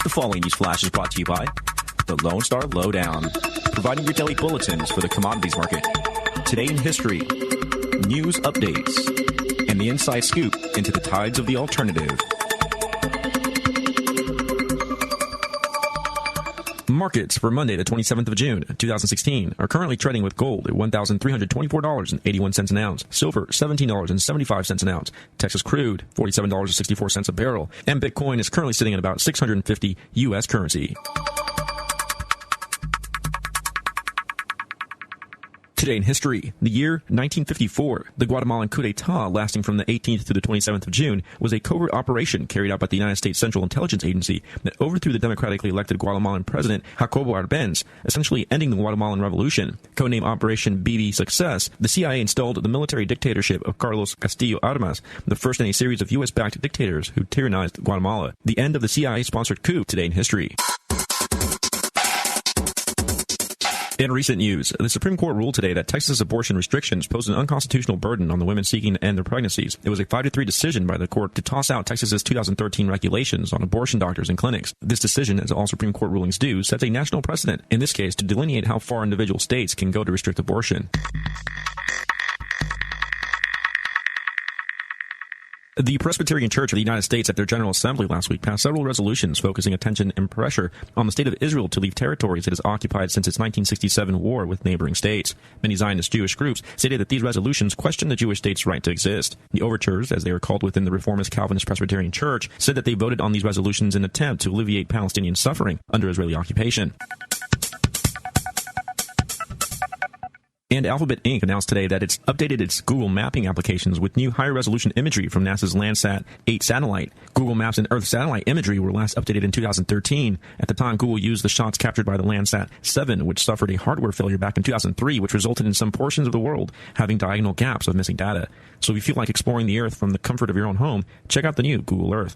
The following news flash is brought to you by the Lone Star Lowdown, providing your daily bulletins for the commodities market. Today in history, news updates, and the inside scoop into the tides of the alternative. Markets for Monday, the 27th of June, 2016, are currently trading with gold at $1,324.81 an ounce, silver $17.75 an ounce, Texas crude $47.64 a barrel, and Bitcoin is currently sitting at about 650 U.S. currency. Today in history, the year 1954, the Guatemalan coup d'etat lasting from the 18th to the 27th of June was a covert operation carried out by the United States Central Intelligence Agency that overthrew the democratically elected Guatemalan president Jacobo Arbenz, essentially ending the Guatemalan Revolution. Codenamed Operation BB Success, the CIA installed the military dictatorship of Carlos Castillo Armas, the first in a series of U.S.-backed dictators who tyrannized Guatemala. The end of the CIA-sponsored coup. Today in history. In recent news, the Supreme Court ruled today that Texas abortion restrictions pose an unconstitutional burden on the women seeking to end their pregnancies. It was a 5-3 decision by the court to toss out Texas's 2013 regulations on abortion doctors and clinics. This decision, as all Supreme Court rulings do, sets a national precedent, in this case to delineate how far individual states can go to restrict abortion. The Presbyterian Church of the United States at their General Assembly last week passed several resolutions focusing attention and pressure on the state of Israel to leave territories it has occupied since its 1967 war with neighboring states. Many Zionist Jewish groups stated that these resolutions question the Jewish state's right to exist. The overtures, as they are called within the Reformist Calvinist Presbyterian Church, said that they voted on these resolutions in an attempt to alleviate Palestinian suffering under Israeli occupation. And Alphabet Inc. announced today that it's updated its Google Mapping applications with new higher-resolution imagery from NASA's Landsat 8 satellite. Google Maps and Earth satellite imagery were last updated in 2013. At the time, Google used the shots captured by the Landsat 7, which suffered a hardware failure back in 2003, which resulted in some portions of the world having diagonal gaps of missing data. So if you feel like exploring the Earth from the comfort of your own home, check out the new Google Earth.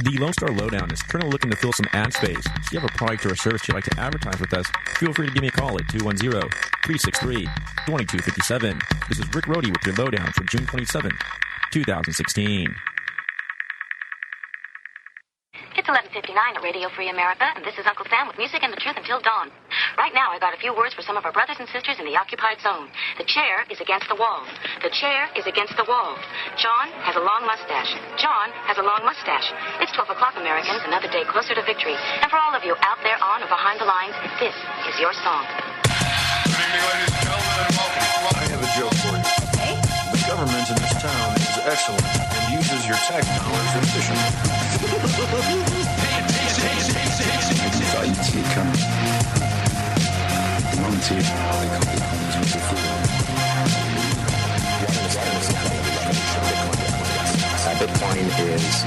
The Lone Star Lowdown is currently looking to fill some ad space. If you have a product or a service you'd like to advertise with us, feel free to give me a call at 210-363-2257. This is Rick Rohde with your Lowdown for June 27, 2016. It's 11:59 at Radio Free America, and this is Uncle Sam with music and the truth until dawn. Right now, I got a few words for some of our brothers and sisters in the occupied zone. The chair is against the wall. The chair is against the wall. John has a long mustache. John has a long mustache. It's 12 o'clock, Americans, another day closer to victory. And for all of you out there on or behind the lines, this is your song. Good evening, ladies and gentlemen, and welcome. I have a joke for you. Hey? The government in this town is excellent and uses your tax dollars efficiently. I didn't see it coming. The moment he Bitcoin is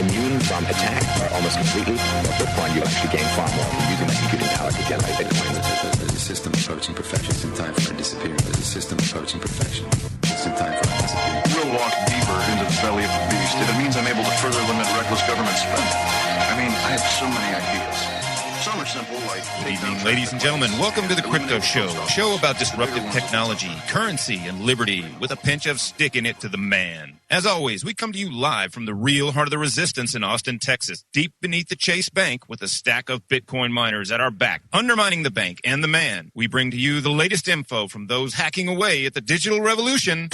immune from attack almost completely. With Bitcoin, you actually gain far more from using that computing power to generate Bitcoin. There's a system approaching perfection. It's in time for it to disappear. There's a system approaching perfection. It's in time for it to disappear. We'll walk deeper into the belly of the beast. If it means I'm able to further limit reckless government spending. I mean, I have so many ideas. Some are simple, like... Good evening, ladies and gentlemen. Welcome to the Crypto Show, a show about disruptive technology, currency, and liberty, with a pinch of sticking it to the man. As always, we come to you live from the real heart of the resistance in Austin, Texas, deep beneath the Chase Bank, with a stack of Bitcoin miners at our back, undermining the bank and the man. We bring to you the latest info from those hacking away at the digital revolution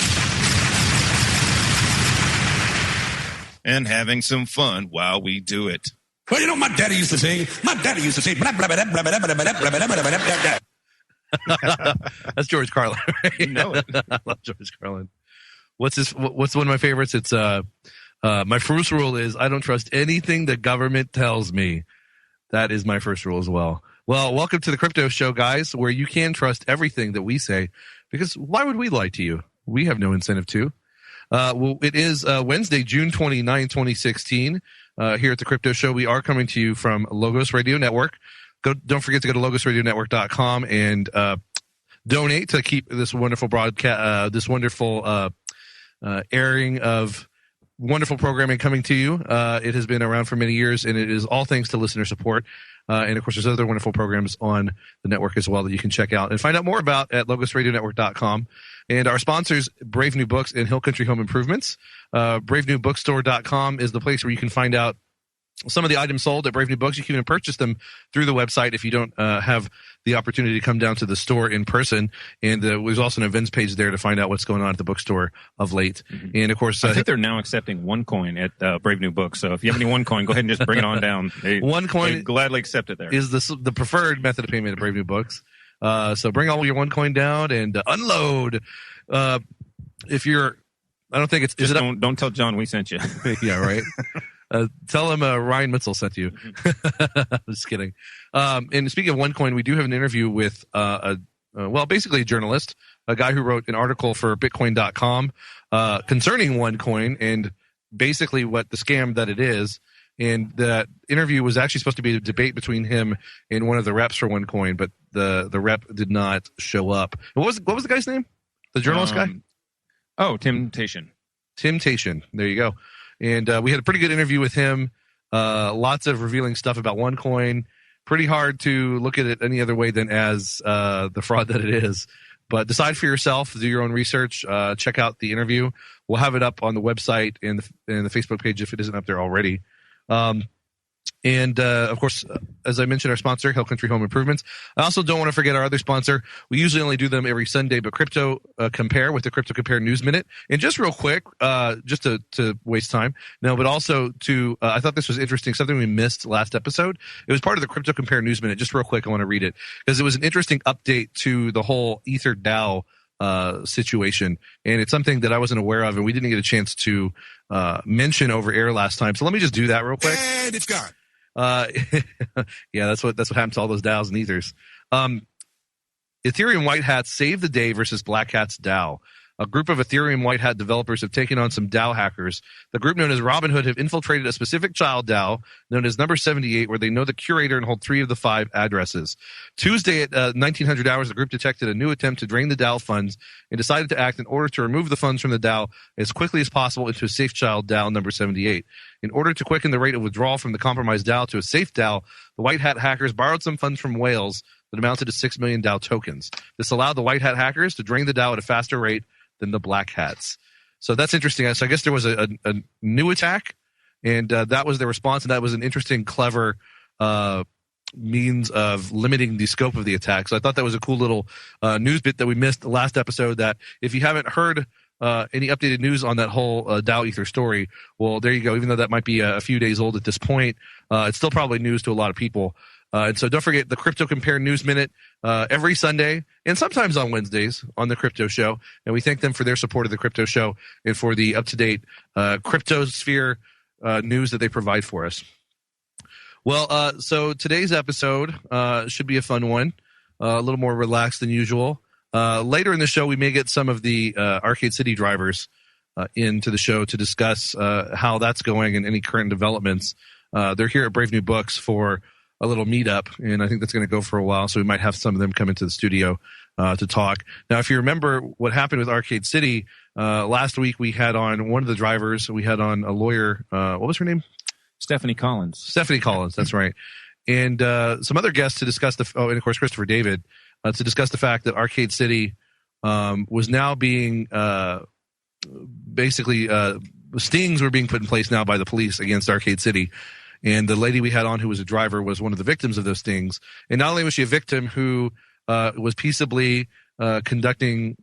and having some fun while we do it. Well, you know, my daddy used to say, blah, blah, blah, blah, blah, blah, blah, blah, blah, blah. That's George Carlin. Right? You know it. I love George Carlin. What's one of my favorites? It's my first rule is I don't trust anything the government tells me. That is my first rule as well. Well, welcome to the Crypto Show, guys, where you can trust everything that we say, because why would we lie to you? We have no incentive to. Well, it is Wednesday, June 29, 2016. Here at the Crypto Show, we are coming to you from Logos Radio Network. Don't forget to go to logosradionetwork.com and donate to keep this wonderful broadcast, this wonderful airing of wonderful programming coming to you. It has been around for many years, and it is all thanks to listener support. And of course, there's other wonderful programs on the network as well that you can check out and find out more about at logosradionetwork.com. And our sponsors, Brave New Books and Hill Country Home Improvements. BraveNewBookstore.com is the place where you can find out some of the items sold at Brave New Books. You can even purchase them through the website if you don't have the opportunity to come down to the store in person. And there's also an events page there to find out what's going on at the bookstore of late. Mm-hmm. And of course, I think they're now accepting OneCoin at Brave New Books. So if you have any OneCoin, go ahead and just bring it on down. OneCoin gladly accept it there. Is the preferred method of payment at Brave New Books. So bring all your OneCoin down and unload. If you're, I don't think it's just don't tell John we sent you. Yeah, right. Tell him Ryan Mitzel sent you. Just kidding. And speaking of OneCoin, we do have an interview with basically a journalist, a guy who wrote an article for Bitcoin.com concerning OneCoin and basically what the scam that it is. And that interview was actually supposed to be a debate between him and one of the reps for OneCoin, but the rep did not show up. What was the guy's name? The journalist guy? Oh, Tim Tation. Tim Tation. There you go. And we had a pretty good interview with him. Lots of revealing stuff about OneCoin. Pretty hard to look at it any other way than as the fraud that it is. But decide for yourself. Do your own research. Check out the interview. We'll have it up on the website and the Facebook page if it isn't up there already. And of course, as I mentioned, our sponsor, Hill Country Home Improvements. I also don't want to forget our other sponsor. We usually only do them every Sunday, but Crypto Compare with the Crypto Compare News Minute. And just real quick, just to waste time, but also I thought this was interesting, something we missed last episode. It was part of the Crypto Compare News Minute. Just real quick, I want to read it because it was an interesting update to the whole Ether DAO situation, and it's something that I wasn't aware of, and we didn't get a chance to mention over air last time. So let me just do that real quick. And it's gone. Yeah, that's what happened to all those DAOs and Ethers. Ethereum White Hats saved the day versus Black Hats DAO. A group of Ethereum White Hat developers have taken on some DAO hackers. The group known as Robinhood have infiltrated a specific child DAO known as Number 78, where they know the curator and hold 3 of the 5 addresses. Tuesday at 1900 hours, the group detected a new attempt to drain the DAO funds and decided to act in order to remove the funds from the DAO as quickly as possible into a safe child DAO Number 78. In order to quicken the rate of withdrawal from the compromised DAO to a safe DAO, the White Hat hackers borrowed some funds from whales that amounted to 6 million DAO tokens. This allowed the White Hat hackers to drain the DAO at a faster rate than the Black Hats. So that's interesting. So I guess there was a new attack, and that was their response, and that was an interesting, clever means of limiting the scope of the attack. So I thought that was a cool little news bit that we missed the last episode, that if you haven't heard any updated news on that whole DAO Ether story, well, there you go. Even though that might be a few days old at this point, it's still probably news to a lot of people. And so don't forget the Crypto Compare News Minute every Sunday and sometimes on Wednesdays on the Crypto Show. And we thank them for their support of the Crypto Show and for the up-to-date cryptosphere news that they provide for us. Well, so today's episode should be a fun one, a little more relaxed than usual. Later in the show, we may get some of the Arcade City drivers into the show to discuss how that's going and any current developments. They're here at Brave New Books for a little meetup, and I think that's going to go for a while, so we might have some of them come into the studio to talk. Now, if you remember what happened with Arcade City, last week we had on one of the drivers, we had on a lawyer, what was her name? Stephanie Collins. Stephanie Collins, that's right. And some other guests to discuss and of course Christopher David, to discuss the fact that Arcade City was now being basically stings were being put in place now by the police against Arcade City. And the lady we had on who was a driver was one of the victims of those things. And not only was she a victim who was peaceably conducting,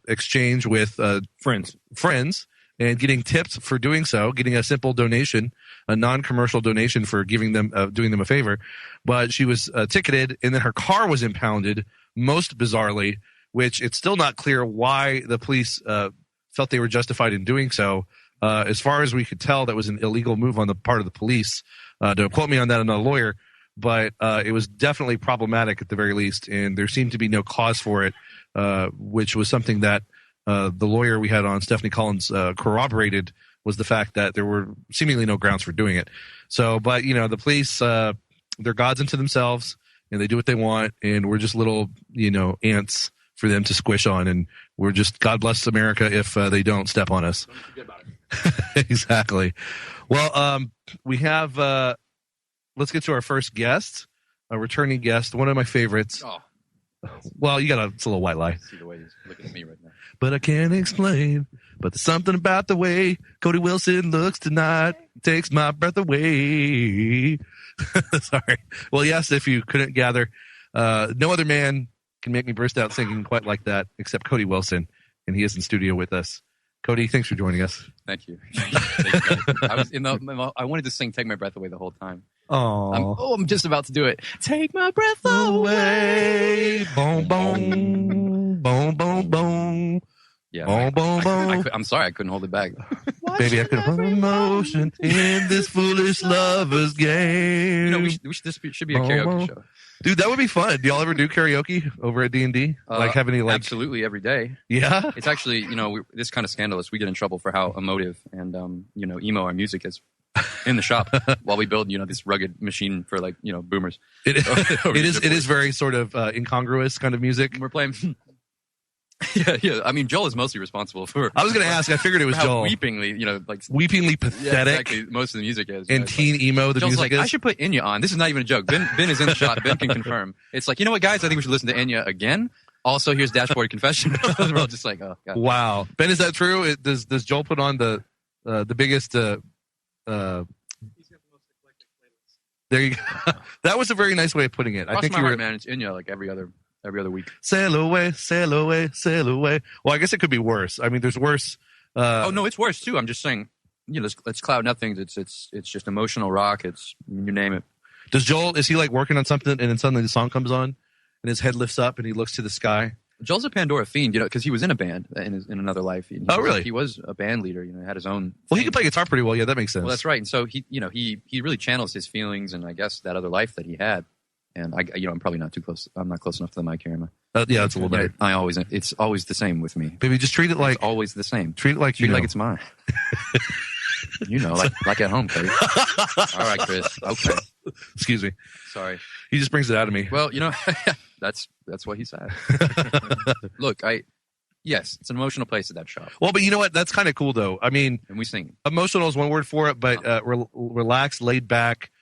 exchange with friends and getting tipped for doing so, getting a simple donation, a non-commercial donation for doing them a favor. But she was ticketed, and then her car was impounded, most bizarrely, which it's still not clear why the police felt they were justified in doing so. As far as we could tell, that was an illegal move on the part of the police. Don't quote me on that, I'm not a lawyer, but it was definitely problematic at the very least, and there seemed to be no cause for it, which was something that the lawyer we had on, Stephanie Collins, corroborated, was the fact that there were seemingly no grounds for doing it. So, but, the police, they're gods unto themselves, and they do what they want, and we're just little, ants for them to squish on, and we're just, God bless America if they don't step on us. Don't forget about it. Exactly. Well, we have, let's get to our first guest, a returning guest, one of my favorites. Well, it's a little white lie. See the way he's looking at me right now. But I can't explain. But there's something about the way Cody Wilson looks tonight. Takes my breath away. Sorry. Well, yes, if you couldn't gather, no other man can make me burst out singing quite like that except Cody Wilson. And he is in studio with us. Cody, thanks for joining us. Thank you. I wanted to sing Take My Breath Away the whole time. I'm just about to do it. Take my breath away. Boom, boom. Boom, boom, boom. Yeah, boom, boom, boom. I'm sorry, I couldn't hold it back. Baby, I could hold emotion in this foolish lover's game. This should be a karaoke show. Dude, that would be fun. Do y'all ever do karaoke over at D&D? Have any Absolutely, every day. Yeah? It's actually, this kind of scandalous. We get in trouble for how emotive and, emo our music is in the shop while we build, this rugged machine for boomers. It is very sort of incongruous kind of music. We're playing... Yeah. I mean, Joel is mostly responsible for... I was going to ask. I figured it was Joel. Weepingly, weepingly pathetic. Yeah, exactly. Most of the music is. And teen emo, the Joel's music is. I should put Enya on. This is not even a joke. Ben is in the shop. Ben can confirm. It's like, you know what, guys? I think we should listen to Enya again. Also, here's Dashboard Confession. We're all just like, oh, God. Wow. Ben, is that true? Does Joel put on the biggest... There you go. That was a very nice way of putting it. I think you were... man, it's Enya like every other week. Sail away, sail away, sail away. Well, I guess it could be worse. I mean, there's worse. Oh no, it's worse too. I'm just saying, let's cloud nothing. It's just emotional rock. It's, you name it. Does Joel, is he like working on something and then suddenly the song comes on and his head lifts up and he looks to the sky? Joel's a Pandora fiend, because he was in a band in another life. Really? He was a band leader. Had his own. Well, he could play guitar pretty well. Yeah, that makes sense. Well, that's right. And so he really channels his feelings and I guess that other life that he had. And I'm probably not too close. I'm not close enough to the mic here, am I? Yeah, it's a little better. It's always the same with me. Baby, just treat it like it's always the same. Treat it like it's mine. like at home, Cody. All right, Chris. Okay. Excuse me. Sorry. He just brings it out of me. Well, that's what he said. Look, yes, it's an emotional place at that shop. Well, but you know what? That's kind of cool, though. I mean, and we sing. Emotional is one word for it, but relaxed, laid back.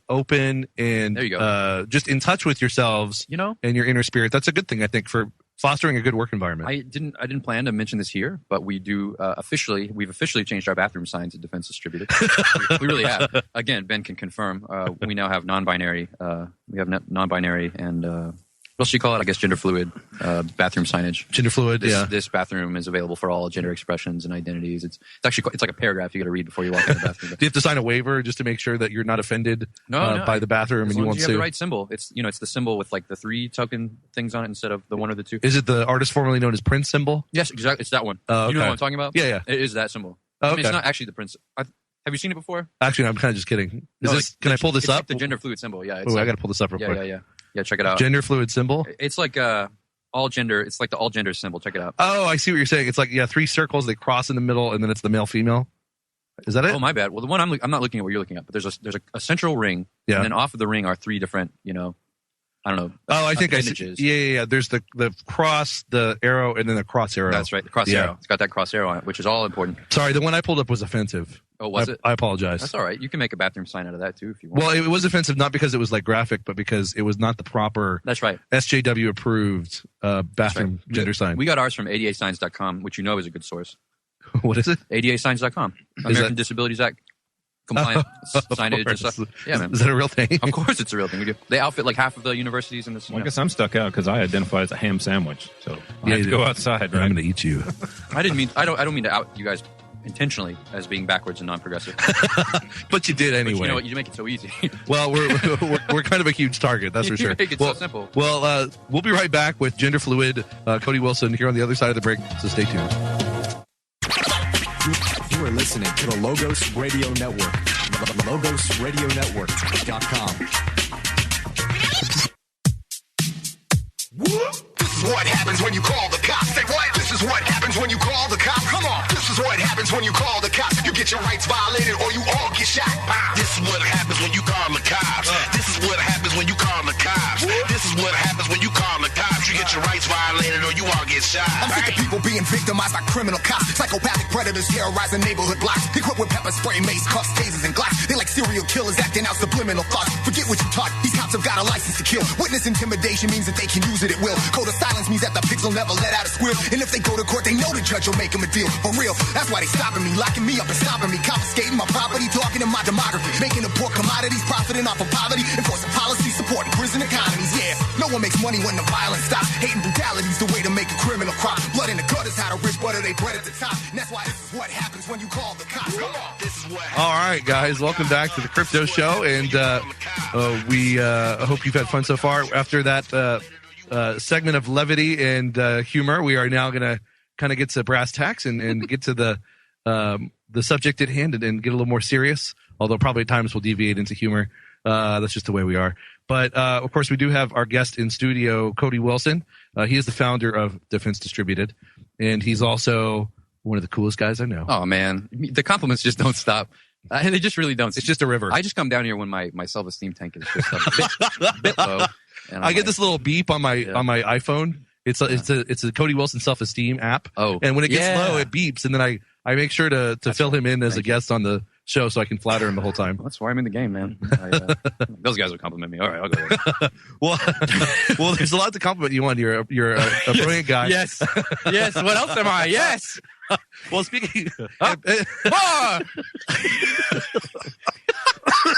Open and there you go. Just in touch with yourselves, and your inner spirit. That's a good thing, I think, for fostering a good work environment. I didn't plan to mention this here, but we do we've officially changed our bathroom signs at Defense Distributed. we really have. Again, Ben can confirm. We now have non-binary. We have non-binary and what else do you call it? I guess gender fluid bathroom signage. Gender fluid. This bathroom is available for all gender expressions and identities. It's like a paragraph you got to read before you walk in the bathroom. Do you have to sign a waiver just to make sure that you're not offended by the bathroom and you won't sue? You have the right symbol. It's it's the symbol with like the 3 token things on it instead of the 1 or the 2. Is it the artist formerly known as Prince symbol? Yes, exactly. It's that one. Okay. You know what I'm talking about? Yeah. It is that symbol. Oh, okay. I mean, it's not actually the Prince. Have you seen it before? Actually, no, I'm kind of just kidding. Can I pull this up? Like the gender fluid symbol. Yeah. I got to pull this up real quick. Yeah, check it out. Gender fluid symbol? It's like all gender. It's like the all gender symbol. Check it out. Oh, I see what you're saying. It's like 3 circles. They cross in the middle, and then it's the male female. Is that it? Oh, my bad. Well, the one I'm not looking at what you're looking at, but there's a central ring, and then off of the ring are 3 different. I don't know. Oh, I think I see. Yeah. There's the cross, the arrow, and then the cross arrow. That's right. The cross arrow. It's got that cross arrow on it, which is all important. Sorry, the one I pulled up was offensive. Oh, was it? I apologize. That's all right. You can make a bathroom sign out of that too if you want. Well, it was offensive not because it was like graphic, but because it was not the proper. That's right. SJW approved bathroom gender sign. We got ours from ADAsigns.com, which is a good source. What is it? ADAsigns.com. American Disabilities Act. Compliant signage and stuff. Yeah, man. Is that a real thing? Of course it's a real thing. We do. They outfit like half of the universities in this. Well, I guess I'm stuck out because I identify as a ham sandwich. So I have to go outside, right? I'm going to eat you. I don't mean to out you guys intentionally as being backwards and non-progressive. But you did anyway. But you know what? You make it so easy. Well, we're kind of a huge target, that's for sure. You make it so simple. Well, we'll be right back with Gender Fluid, Cody Wilson here on the other side of the break, so stay tuned. You are listening to the Logos Radio Network. LogosRadioNetwork.com. This is what happens when you call the cops. Say what? This is what happens when you call the cops. Come on. This is what happens when you call the cops. You get your rights violated or you all get shot. This is what happens when you call the cops. This is what happens when you call the cops. This is what happens when you call the cops. You get your rights violated or you all get shot. I'm sick of people being victimized by criminal cops. Psychopathic predators terrorizing neighborhood blocks. Equipped with pepper spray, mace, cuffs, tasers, and glocks. They like Serial killers acting out subliminal thoughts. Forget what you taught. These cops have got a license to kill. Witness intimidation means that they can use it at will. Code of silence means that the pigs will never let out a squeal. And if they go to court, they know the judge will make them a deal. For real, that's why they stopping me, locking me up and stopping me, confiscating my property, talking in my demography, making the poor commodities, profiting off of poverty, enforcing policy, supporting prison economies. Yeah, no one makes money when the violence stops. Hate and brutality's the way to make a criminal crop. Blood in the gutters, how the rich butter they bread at the top. And that's why this is what happens when you call the cops. Come on, this is what happens. All right, guys, welcome back to the Crypto Show, and we hope you've had fun so far. After that segment of levity and humor, we are now going to kind of get to brass tacks and get to the subject at hand and get a little more serious, although probably at times we'll deviate into humor. That's just the way we are. But, of course, we do have our guest in studio, Cody Wilson. He is the founder of Defense Distributed, and he's also one of the coolest guys I know. Oh, man. The compliments just don't stop. They just really don't. It's just a river. I just come down here when my self-esteem tank is just a bit low. And I get this little beep on my iPhone. It's a Cody Wilson self-esteem app. Oh, and when it gets low, it beeps, and then I make sure to fill him in as a guest on the show so I can flatter him the whole time. That's why I'm in the game, man. Those guys will compliment me. All right, I'll go there. well, there's a lot to compliment you on. You're a brilliant guy. Yes. What else am I? Yes. Well, speaking.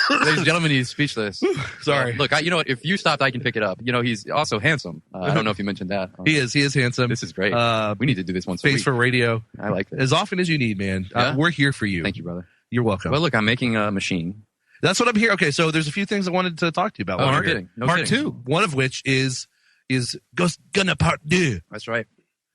Ladies and gentlemen, he's speechless. Sorry. Look, you know what? If you stopped, I can pick it up. You know, he's also handsome. I don't know if you mentioned that. He is handsome. This is great. We need to do this once a week. Face for radio. I like this. As often as you need, man. Yeah? We're here for you. Thank you, brother. You're welcome. Well, look, I'm making a machine. That's what I'm here. Okay, so there's a few things I wanted to talk to you about. Oh, no kidding. Part 2. One of which is Ghost Gunner Part 2. That's right.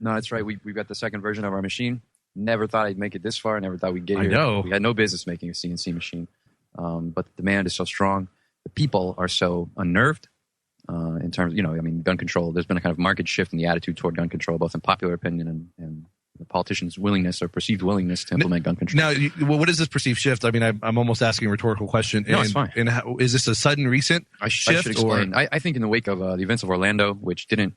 No, that's right. We've got the second version of our machine. Never thought I'd make it this far. Never thought we'd get here. I know. We had no business making a CNC machine. But the demand is so strong. The people are so unnerved in terms, gun control. There's been a kind of market shift in the attitude toward gun control, both in popular opinion and the politicians' willingness or perceived willingness to implement gun control. Now, what is this perceived shift? I mean, I'm almost asking a rhetorical question. No, it's fine. And is this a sudden, recent shift? I should explain. I think in the wake of the events of Orlando, which didn't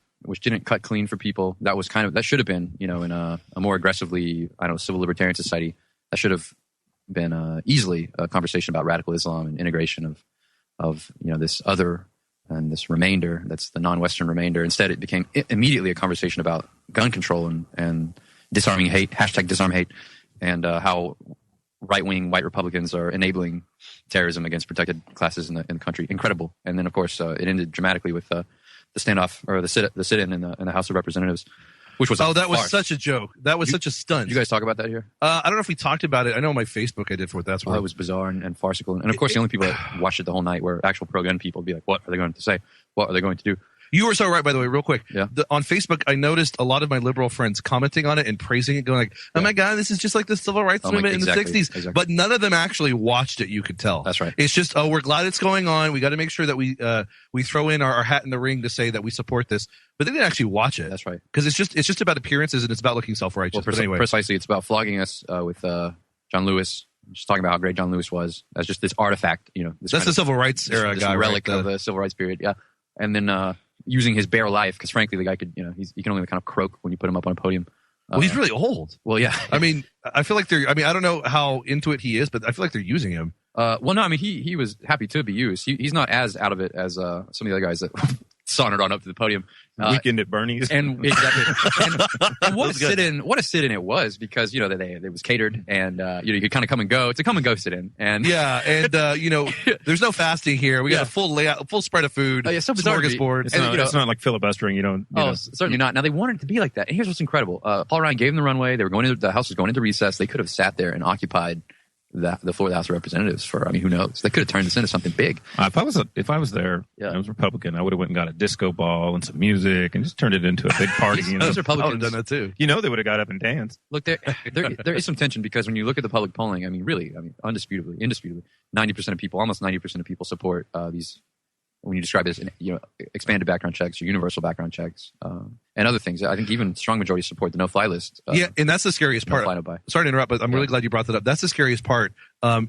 cut clean for people, that should have been, in a more aggressively, civil libertarian society, that should have been easily a conversation about radical Islam and integration of this other and this remainder, that's the non-Western remainder. Instead, it became immediately a conversation about gun control and disarming hate, #disarm hate, and how right-wing white Republicans are enabling terrorism against protected classes in the country. Incredible. And then, of course, it ended dramatically with the standoff or the sit-in in the House of Representatives, which was that was such a joke. That was such a stunt. Did you guys talk about that here? I don't know if we talked about it. I know on my Facebook I did for what that's worth. It was bizarre and farcical. And of course, the only people that watched it the whole night were actual pro-gun people. Be like, what are they going to say? What are they going to do? You were so right, by the way, real quick. Yeah. On Facebook, I noticed a lot of my liberal friends commenting on it and praising it, going like, oh my God, this is just like the civil rights movement in the 60s. Exactly. But none of them actually watched it, you could tell. That's right. It's just, we're glad it's going on. We got to make sure that we throw in our hat in the ring to say that we support this. But they didn't actually watch it. That's right. Because it's just about appearances and it's about looking self-righteous. Well, anyway. Precisely. It's about flogging us with John Lewis. Just talking about how great John Lewis was as just this artifact, That's the civil rights era this guy, relic right? of the civil rights period, yeah. And then using his bare life, because frankly, the guy could, he can only kind of croak when you put him up on a podium. Well, he's really old. Well, yeah. I mean, I feel like I don't know how into it he is, but I feel like they're using him. Well, no, I mean, he was happy to be used. He's not as out of it as some of the other guys that sauntered on up to the podium. Weekend at Bernie's. And exactly. and what a sit-in it was, because, it was catered and, you could kind of come and go. It's a come and go sit-in. And yeah. And, there's no fasting here. We got a full layout, full spread of food. So bizarre. Smorgasbord. It's not like filibustering. Certainly not. Now they wanted it to be like that. And here's what's incredible. Paul Ryan gave them the runway. They were the House was going into recess. They could have sat there and occupied the floor of the House of Representatives for, who knows? They could have turned this into something big. If I was there, I was Republican, I would have went and got a disco ball and some music and just turned it into a big party. Those Republicans, I would have done that too. They would have got up and danced. Look, there is some tension, because when you look at the public polling, indisputably, 90% of people, almost 90% of people support these. When you describe it as expanded background checks or universal background checks and other things, I think even strong majorities support the no-fly list. And that's the scariest part. Sorry to interrupt, but I'm really glad you brought that up. That's the scariest part,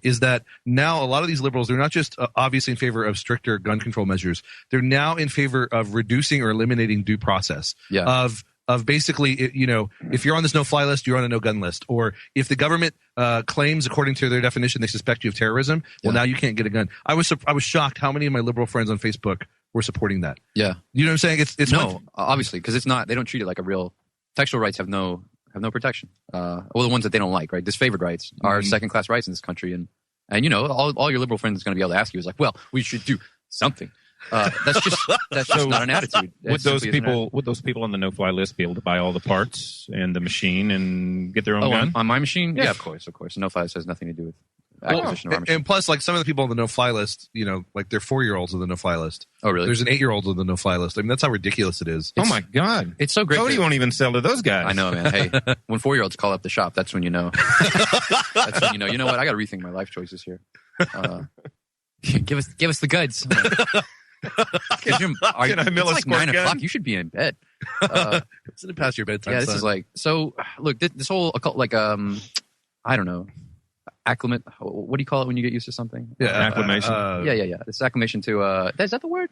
is that now a lot of these liberals, they're not just obviously in favor of stricter gun control measures. They're now in favor of reducing or eliminating due process. Yeah. Of of basically, if you're on this no-fly list, you're on a no-gun list. Or if the government claims, according to their definition, they suspect you of terrorism, well, now you can't get a gun. I was shocked how many of my liberal friends on Facebook were supporting that. Yeah. You know what I'm saying? It's no, obviously, because it's not. They don't treat it like a real. Textual rights have no protection. Well, the ones that they don't like, right? Disfavored rights are second-class rights in this country, and all your liberal friends is going to be able to ask you is like, well, we should do something. That's just not an attitude. Would those people on the no-fly list be able to buy all the parts and the machine and get their own gun? On my machine? Yeah, of course. No-fly list has nothing to do with acquisition of our machine. And plus, like some of the people on the no-fly list, like they're 4-year-olds on the no-fly list. Oh, really? There's an 8-year-old on the no-fly list. I mean, that's how ridiculous it is. Oh my God, it's so great. Cody won't even sell to those guys. I know, man. Hey, when 4-year-olds call up the shop, that's when you know. That's when you know. You know what? I got to rethink my life choices here. Give us the goods. Can I mill a like squirt 9 gun? o'clock. You should be in bed. Isn't it past your bedtime? Yeah, this is like so. Look, this whole I don't know. Acclimate. What do you call it when you get used to something? Yeah, acclimation. Yeah. This acclimation to. Is that the word?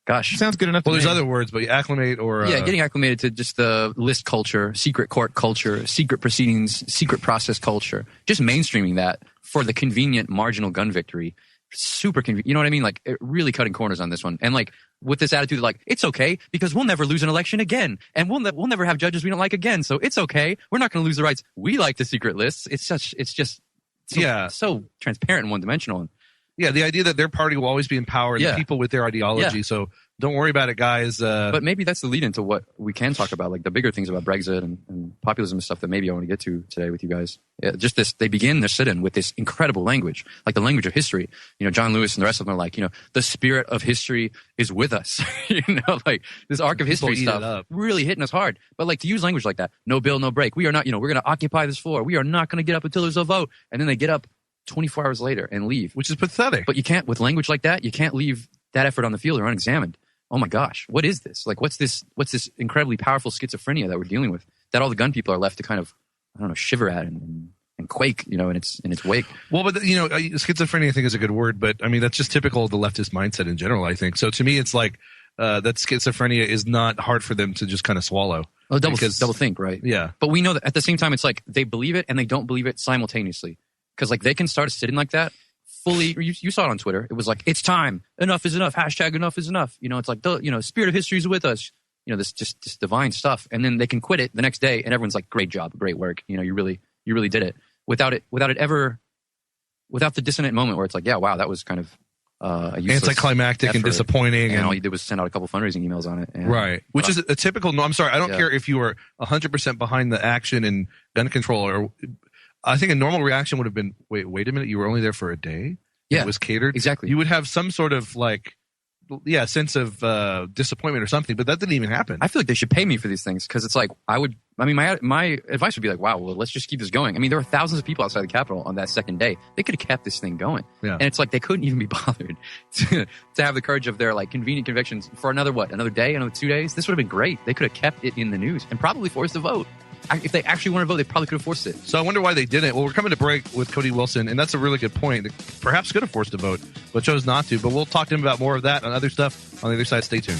Gosh, sounds good enough. Well, there's other words, but you acclimate or getting acclimated to just the list culture, secret court culture, secret proceedings, secret process culture. Just mainstreaming that for the convenient marginal gun victory. Super convenient. You know what I mean? Like really cutting corners on this one, and like with this attitude, like it's okay because we'll never lose an election again, and we'll never have judges we don't like again. So it's okay. We're not going to lose the rights. We like the secret lists. It's just so transparent and one dimensional. Yeah, the idea that their party will always be in power and the people with their ideology. Yeah. So don't worry about it, guys. But maybe that's the lead into what we can talk about, like the bigger things about Brexit and populism and stuff that maybe I want to get to today with you guys. Yeah, just this, they begin their sit-in with this incredible language, like the language of history. John Lewis and the rest of them are like, the spirit of history is with us. Like this arc of history stuff really hitting us hard. But like to use language like that, no bill, no break. We are not, we're going to occupy this floor. We are not going to get up until there's a vote. And then they get up 24 hours later and leave. Which is pathetic. But you can't, with language like that, you can't leave that effort on the field or unexamined. Oh my gosh, what is this? Like, what's this incredibly powerful schizophrenia that we're dealing with that all the gun people are left to kind of, I don't know, shiver at and quake, in its wake. Well, but schizophrenia I think is a good word, but I mean, that's just typical of the leftist mindset in general, I think. So to me, it's like, that schizophrenia is not hard for them to just kind of swallow. Oh, double think, right? Yeah. But we know that at the same time, it's like they believe it and they don't believe it simultaneously. Because like they can start sitting like that fully. You saw it on Twitter. It was like, it's time. Enough is enough. Hashtag enough is enough. It's like the spirit of history is with us. This divine stuff. And then they can quit it the next day, and everyone's like, great job, great work. You really did it without the dissonant moment where it's like, yeah, wow, that was kind of a useless anticlimactic effort. And disappointing. And all you did was send out a couple fundraising emails on it. Right. Which is a typical. No, I'm sorry. I don't care if you were 100% behind the action and gun control or. I think a normal reaction would have been, wait a minute, you were only there for a day? Yeah. It was catered? Exactly. You would have some sort of sense of disappointment or something, but that didn't even happen. I feel like they should pay me for these things because it's like, my advice would be like, wow, well, let's just keep this going. I mean, there were thousands of people outside the Capitol on that second day. They could have kept this thing going. Yeah. And it's like they couldn't even be bothered to have the courage of their like convenient convictions for another day, another 2 days. This would have been great. They could have kept it in the news and probably forced a vote. If they actually want to vote, they probably could have forced it. So I wonder why they didn't. Well, we're coming to break with Cody Wilson, and that's a really good point. They perhaps could have forced a vote, but chose not to. But we'll talk to him about more of that and other stuff on the other side. Stay tuned.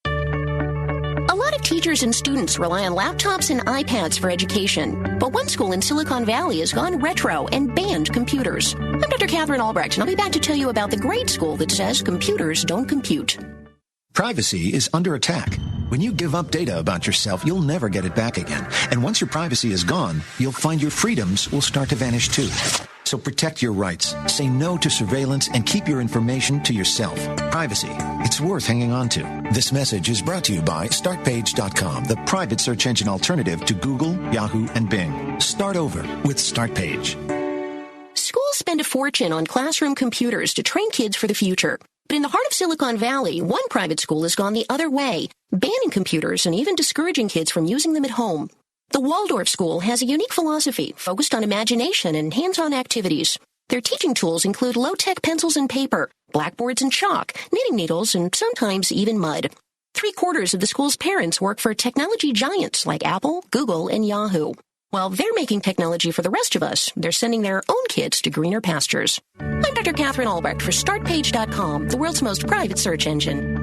A lot of teachers and students rely on laptops and iPads for education. But one school in Silicon Valley has gone retro and banned computers. I'm Dr. Catherine Albrecht, and I'll be back to tell you about the great school that says computers don't compute. Privacy is under attack. When you give up data about yourself, you'll never get it back again. And once your privacy is gone, you'll find your freedoms will start to vanish too. So protect your rights, say no to surveillance, and keep your information to yourself. Privacy, it's worth hanging on to. This message is brought to you by StartPage.com, the private search engine alternative to Google, Yahoo, and Bing. Start over with StartPage. Schools spend a fortune on classroom computers to train kids for the future. But in the heart of Silicon Valley, one private school has gone the other way, banning computers and even discouraging kids from using them at home. The Waldorf School has a unique philosophy focused on imagination and hands-on activities. Their teaching tools include low-tech pencils and paper, blackboards and chalk, knitting needles, and sometimes even mud. 3/4 of the school's parents work for technology giants like Apple, Google, and Yahoo. While they're making technology for the rest of us, they're sending their own kids to greener pastures. I'm Dr. Catherine Albrecht for StartPage.com, the world's most private search engine.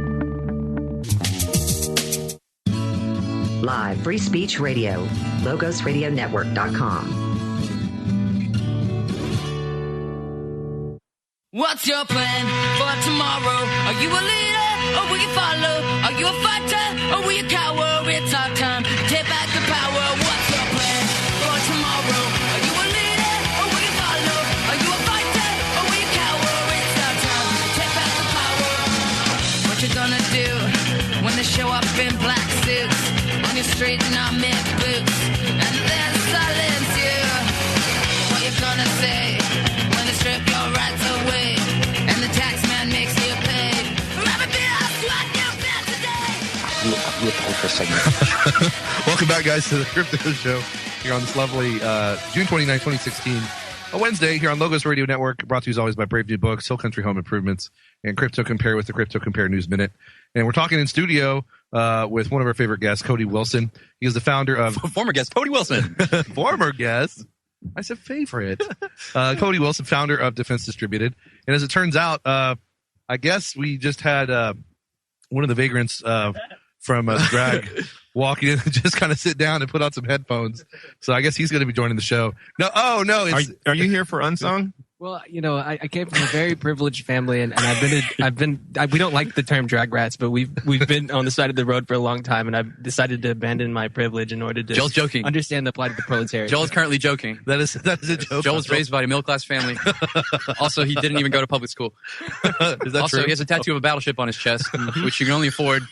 Live Free Speech Radio. LogosRadioNetwork.com. What's your plan for tomorrow? Are you a leader or will you follow? Are you a fighter or will you cower? It's our time to take back the power. What's your plan for tomorrow? Are you a leader or will you follow? Are you a fighter or will you cower? It's our time to take back the power. What you gonna do when they show up in black suits on your street in army boots and then silence you? What you gonna say when they strip your rights away and the tax man makes you pay for every bit of sweat you've been today? Welcome back, guys, to the Crypto Show here on this lovely June 29, 2016, a Wednesday here on Logos Radio Network, brought to you as always by Brave New Books, Hill Country Home Improvements, and Crypto Compare with the Crypto Compare News Minute. And we're talking in studio with one of our favorite guests, Cody Wilson. He is the founder of... Former guest, Cody Wilson. Former guest. I said favorite. Cody Wilson, founder of Defense Distributed. And as it turns out, I guess we just had one of the vagrants from Drag walk in and just kind of sit down and put on some headphones. So I guess he's going to be joining the show. No, oh no! Are you here for Unsung? Well, you know, I came from a very privileged family, and we don't like the term drag rats, but we've been on the side of the road for a long time, and I've decided to abandon my privilege in order to Joel's joking. Understand the plight of the proletariat. Joel's currently joking. That is a joke. Joel was raised by a middle class family. Also, he didn't even go to public school. Is that also, true? he has a tattoo of a battleship on his chest, which you can only afford.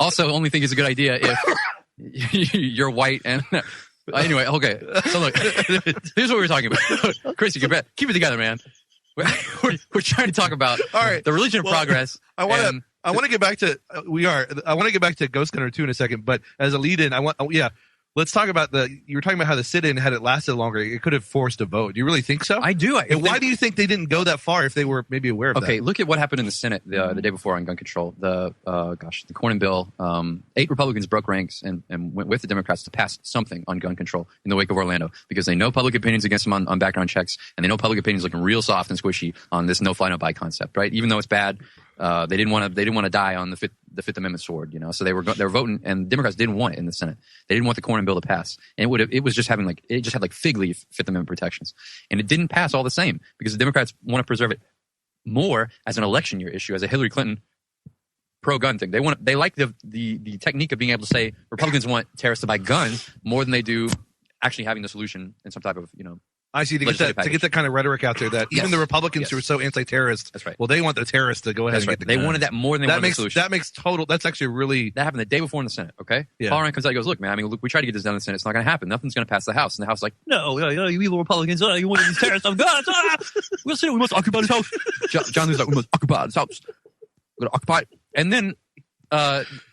Also, only think is a good idea if you're white and. Anyway, okay. So look, here's what we were talking about. Chris, you can keep it together, man. We're trying to talk about the religion of progress. I want to get back to Ghost Gunner 2 in a second, but as a lead-in, let's talk about you were talking about how the sit-in, had it lasted longer, it could have forced a vote. Do you really think so? I do. And why do you think they didn't go that far if they were maybe aware of that? Okay, look at what happened in the Senate the day before on gun control. The Cornyn bill, 8 Republicans broke ranks and went with the Democrats to pass something on gun control in the wake of Orlando because they know public opinion's against them on background checks, and they know public opinion's looking real soft and squishy on this no-fly, no-buy concept, right? Even though it's bad, they didn't want to die on the Fifth Amendment sword, you know. So they were voting, and Democrats didn't want it in the Senate. They didn't want the Cornyn bill to pass, and it was just having it just had fig leaf Fifth Amendment protections, and it didn't pass all the same because the Democrats want to preserve it more as an election year issue, as a Hillary Clinton pro-gun thing. They like the technique of being able to say Republicans want terrorists to buy guns more than they do actually having the solution in some type of, you know. I see, to get that kind of rhetoric out there that even the Republicans who are so anti-terrorist, that's right. Well, they want the terrorists to go ahead and get the They guns. wanted that more than they wanted the solution. That makes that's actually really... That happened the day before in the Senate, okay? Yeah. Paul Ryan comes out and goes, look, man, look, we tried to get this done in the Senate. It's not going to happen. Nothing's going to pass the House. And the House is like, no, you evil Republicans, you want these terrorists of guns. We'll see, we must occupy this House. John Lewis like, we must occupy this House. We're going to occupy it. And then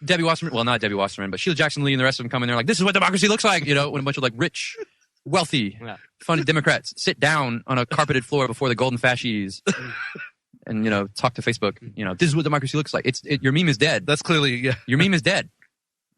Debbie Wasserman, well, not Debbie Wasserman, but Sheila Jackson Lee and the rest of them come in there like, this is what democracy looks like, you know, when a bunch of rich, wealthy, funded Democrats sit down on a carpeted floor before the golden fascies and, you know, talk to Facebook. You know, this is what democracy looks like. Your meme is dead. That's clearly, your meme is dead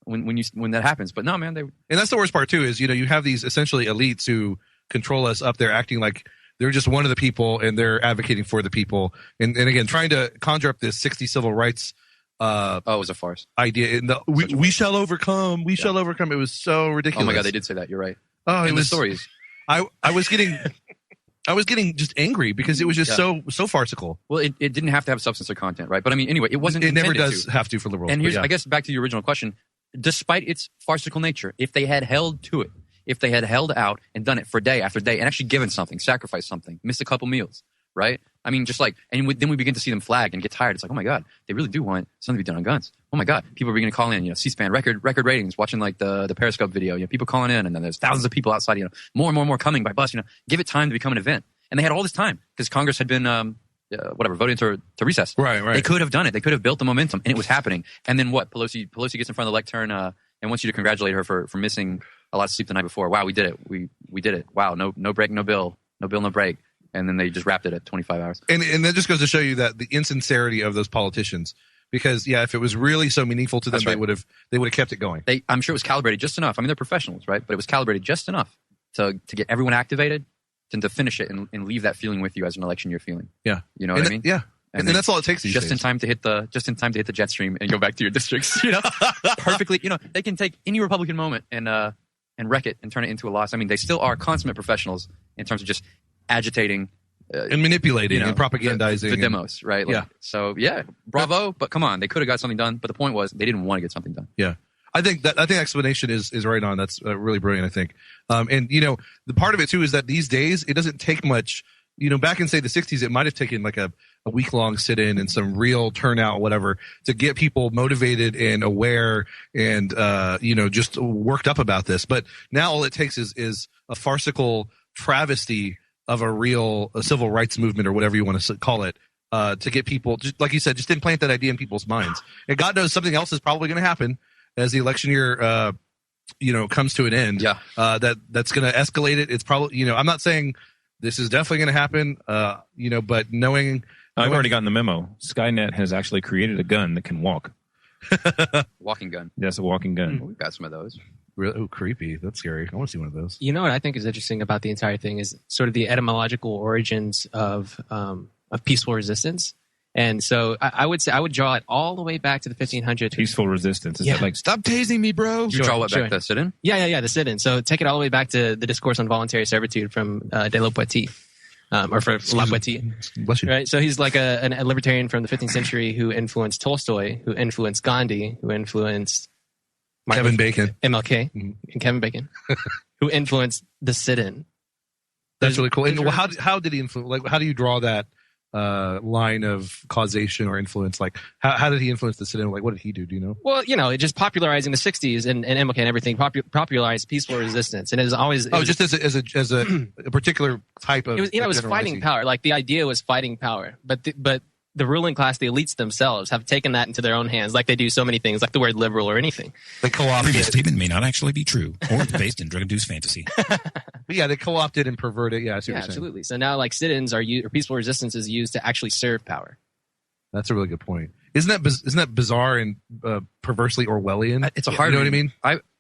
when that happens. But no, man, and that's the worst part too, is, you know, you have these essentially elites who control us up there acting like they're just one of the people and they're advocating for the people. And again, trying to conjure up this 60 civil rights it was a farce idea. We shall overcome. We shall overcome. It was so ridiculous. Oh my God, they did say that. You're right. Oh, in the stories. I was getting just angry because it was just so farcical. Well, it didn't have to have substance or content, right? But I mean, anyway, it wasn't. It never does have to for liberals. And here's, I guess, back to your original question. Despite its farcical nature, if they had held to it, if they had held out and done it for day after day, and actually given something, sacrificed something, missed a couple meals, right? I mean, just and then we begin to see them flag and get tired. It's like, oh my God, they really do want something to be done on guns. Oh my God, people are beginning to call in, you know, C-SPAN record ratings, watching the Periscope video, you know, people calling in, and then there's thousands of people outside, you know, more and more coming by bus, you know, give it time to become an event. And they had all this time because Congress had been, voting to recess. Right. They could have done it. They could have built the momentum, and it was happening. And then what? Pelosi gets in front of the lectern and wants you to congratulate her for missing a lot of sleep the night before. Wow, we did it. We did it. Wow, no break, no bill, no break. And then they just wrapped it at 25 hours. And that just goes to show you that the insincerity of those politicians. Because if it was really so meaningful to them, they would have kept it going. I'm sure it was calibrated just enough. I mean, they're professionals, right? But it was calibrated just enough to get everyone activated, to finish it and leave that feeling with you as an election year feeling. Yeah, you know what I mean? Yeah. And that's all it takes these just days. in time to hit the jet stream and go back to your districts. Perfectly. They can take any Republican moment and wreck it and turn it into a loss. I mean, they still are consummate professionals in terms of just agitating and manipulating and propagandizing the demos, right? So bravo. But come on, they could have got something done. But the point was they didn't want to get something done. Yeah. I think explanation is right on. That's really brilliant, I think. And the part of it too is that these days it doesn't take much. Back in say the 60s, it might have taken like a week-long sit-in and some real turnout, whatever, to get people motivated and aware and just worked up about this. But now all it takes is a farcical travesty of a civil rights movement or whatever you want to call it, to get people, just like you said, just implant that idea in people's minds. And God knows something else is probably going to happen as the election year, comes to an end. Yeah. That's going to escalate it. It's probably, I'm not saying this is definitely going to happen, but knowing. I've already gotten the memo. Skynet has actually created a gun that can walk. Walking gun. Yes, a walking gun. We've got some of those. Really? Oh, creepy. That's scary. I want to see one of those. You know what I think is interesting about the entire thing is sort of the etymological origins of peaceful resistance. And so I would say I would draw it all the way back to the 1500s. Peaceful resistance. Is that like, stop tasing me, bro? You draw it back to the sit-in? Yeah, the sit-in. So take it all the way back to the discourse on voluntary servitude from de la Poetie. Or for La Poetie. Right? So he's like a libertarian from the 15th century who influenced Tolstoy, who influenced Gandhi, who influenced Kevin Bacon. MLK, and Kevin Bacon, who influenced the sit-in. That's really cool. And how did he influence? Like, how do you draw that line of causation or influence? Like, how did he influence the sit-in? Like, what did he do? Do you know? Well, it just popularizing the 60s and MLK and everything, popularized peaceful resistance. And it was always... just as a particular type of... It was fighting power. Like, the idea was fighting power. But the ruling class, the elites themselves, have taken that into their own hands, like they do so many things, like the word liberal or anything. They co-opted Previous statement may not actually be true, or it's based in drug-induced fantasy. Yeah, they co-opted and perverted. Yeah, I see what you're saying. Absolutely. So now, like, sit-ins or peaceful resistance is used to actually serve power. That's a really good point. Isn't that bizarre and perversely Orwellian? It's a hard. You know what I mean?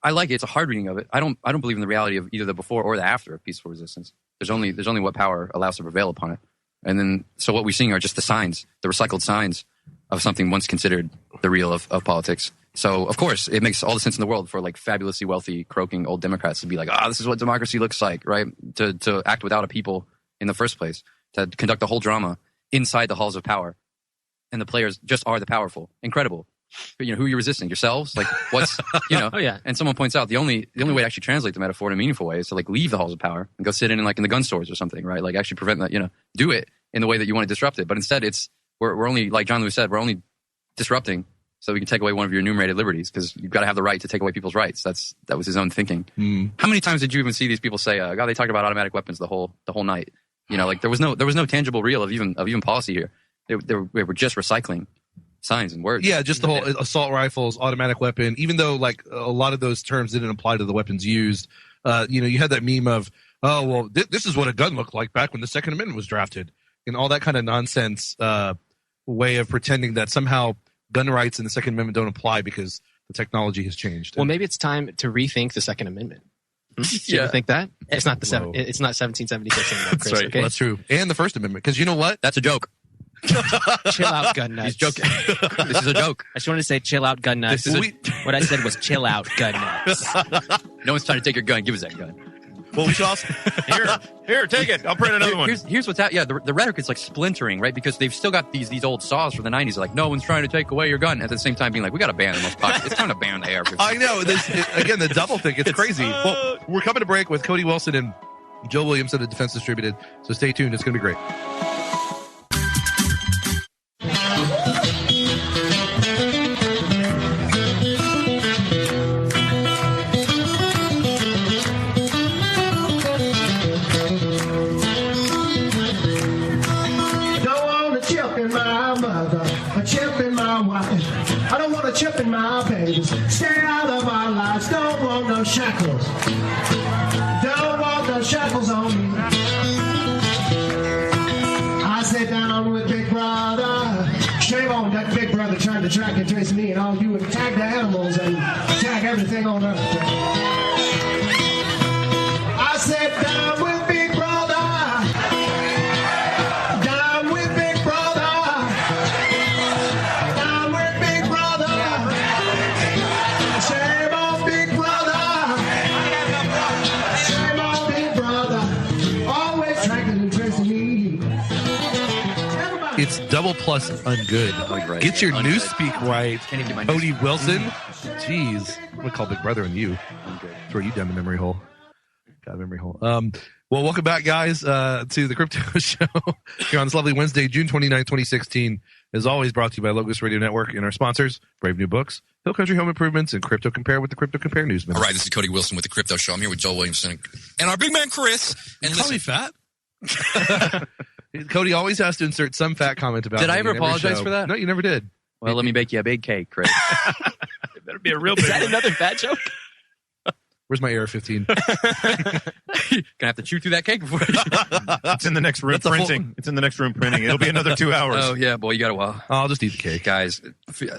I like it. It's a hard reading of it. I don't believe in the reality of either the before or the after of peaceful resistance. There's only what power allows to prevail upon it. And then, so what we're seeing are just the signs, the recycled signs of something once considered the real of politics. So, of course, it makes all the sense in the world for like fabulously wealthy, croaking old Democrats to be like, this is what democracy looks like, right? To act without a people in the first place, to conduct the whole drama inside the halls of power. And the players just are the powerful. Incredible. But, who are you resisting? Yourselves? Like, what's, Oh, yeah. And someone points out the only way to actually translate the metaphor in a meaningful way is to like leave the halls of power and go sit in the gun stores or something, right? Like actually prevent that, do it in the way that you want to disrupt it. But instead we're only, like John Lewis said, we're only disrupting so we can take away one of your enumerated liberties, because you've got to have the right to take away people's rights. That was his own thinking. How many times did you even see these people say, God, they talked about automatic weapons the whole night? Like there was no tangible real of even policy here. They were just recycling signs and words. Yeah, just the whole assault rifles, automatic weapon, even though like a lot of those terms didn't apply to the weapons used. You had that meme of, this is what a gun looked like back when the Second Amendment was drafted, and all that kind of nonsense way of pretending that somehow gun rights and the Second Amendment don't apply because the technology has changed. Well, maybe it's time to rethink the Second Amendment. Do you think that? It's not it's not 1776 anymore, Chris. That's right. Okay? Well, that's true. And the First Amendment, because you know what? That's a joke. Chill out, gun nuts. He's joking. This is a joke. I just wanted to say chill out, gun nuts. What I said was chill out, gun nuts. No one's trying to take your gun. Give us that gun. Well, we should also here, take it. I'll print another one. Here's what's happening. Yeah, the rhetoric is like splintering, right? Because they've still got these old saws from the 90s. They're like, no one's trying to take away your gun. At the same time, being like, we got to ban the most popular. It's time to ban the AR-15. I know. Again, the double thing. It's crazy. Well, we're coming to break with Cody Wilson and Joe Williams of the Defense Distributed. So stay tuned. It's going to be great. I don't want a chip in my babies. Stay out of our lives. Don't want no shackles. Don't want no shackles on me. I sit down with Big Brother. Shame on that Big Brother trying to track and trace me and all you and tag the animals and tag everything on earth. I sit down with Big Brother. Down with Big Brother. It's double plus ungood. Right. Get your Ungood. newspeak right. Can't even get my Cody newspeak. Wilson. Jeez. I'm going to call Big Brother on you. Throw you down the memory hole. Got a memory hole. Well, welcome back, guys, to the Crypto Show here on this lovely Wednesday, June 29, 2016. As always, brought to you by Logos Radio Network and our sponsors, Brave New Books, Hill Country Home Improvements, and Crypto Compare with the Crypto Compare Newsman. All right, this is Cody Wilson with the Crypto Show. I'm here with Joel Williamson and our big man Chris. And Call me fat. Cody always has to insert some fat comment about Did me I ever in every apologize show. for that? No, you never did. Well, let me bake you a big cake, Chris. It better be a real big Is that one. another fat joke? Where's my AR-15? Gonna have to chew through that cake before. It's in the next room That's a full- printing. It's in the next room printing. It'll be another 2 hours. Oh yeah, boy, you got a while. I'll just eat the cake. Guys,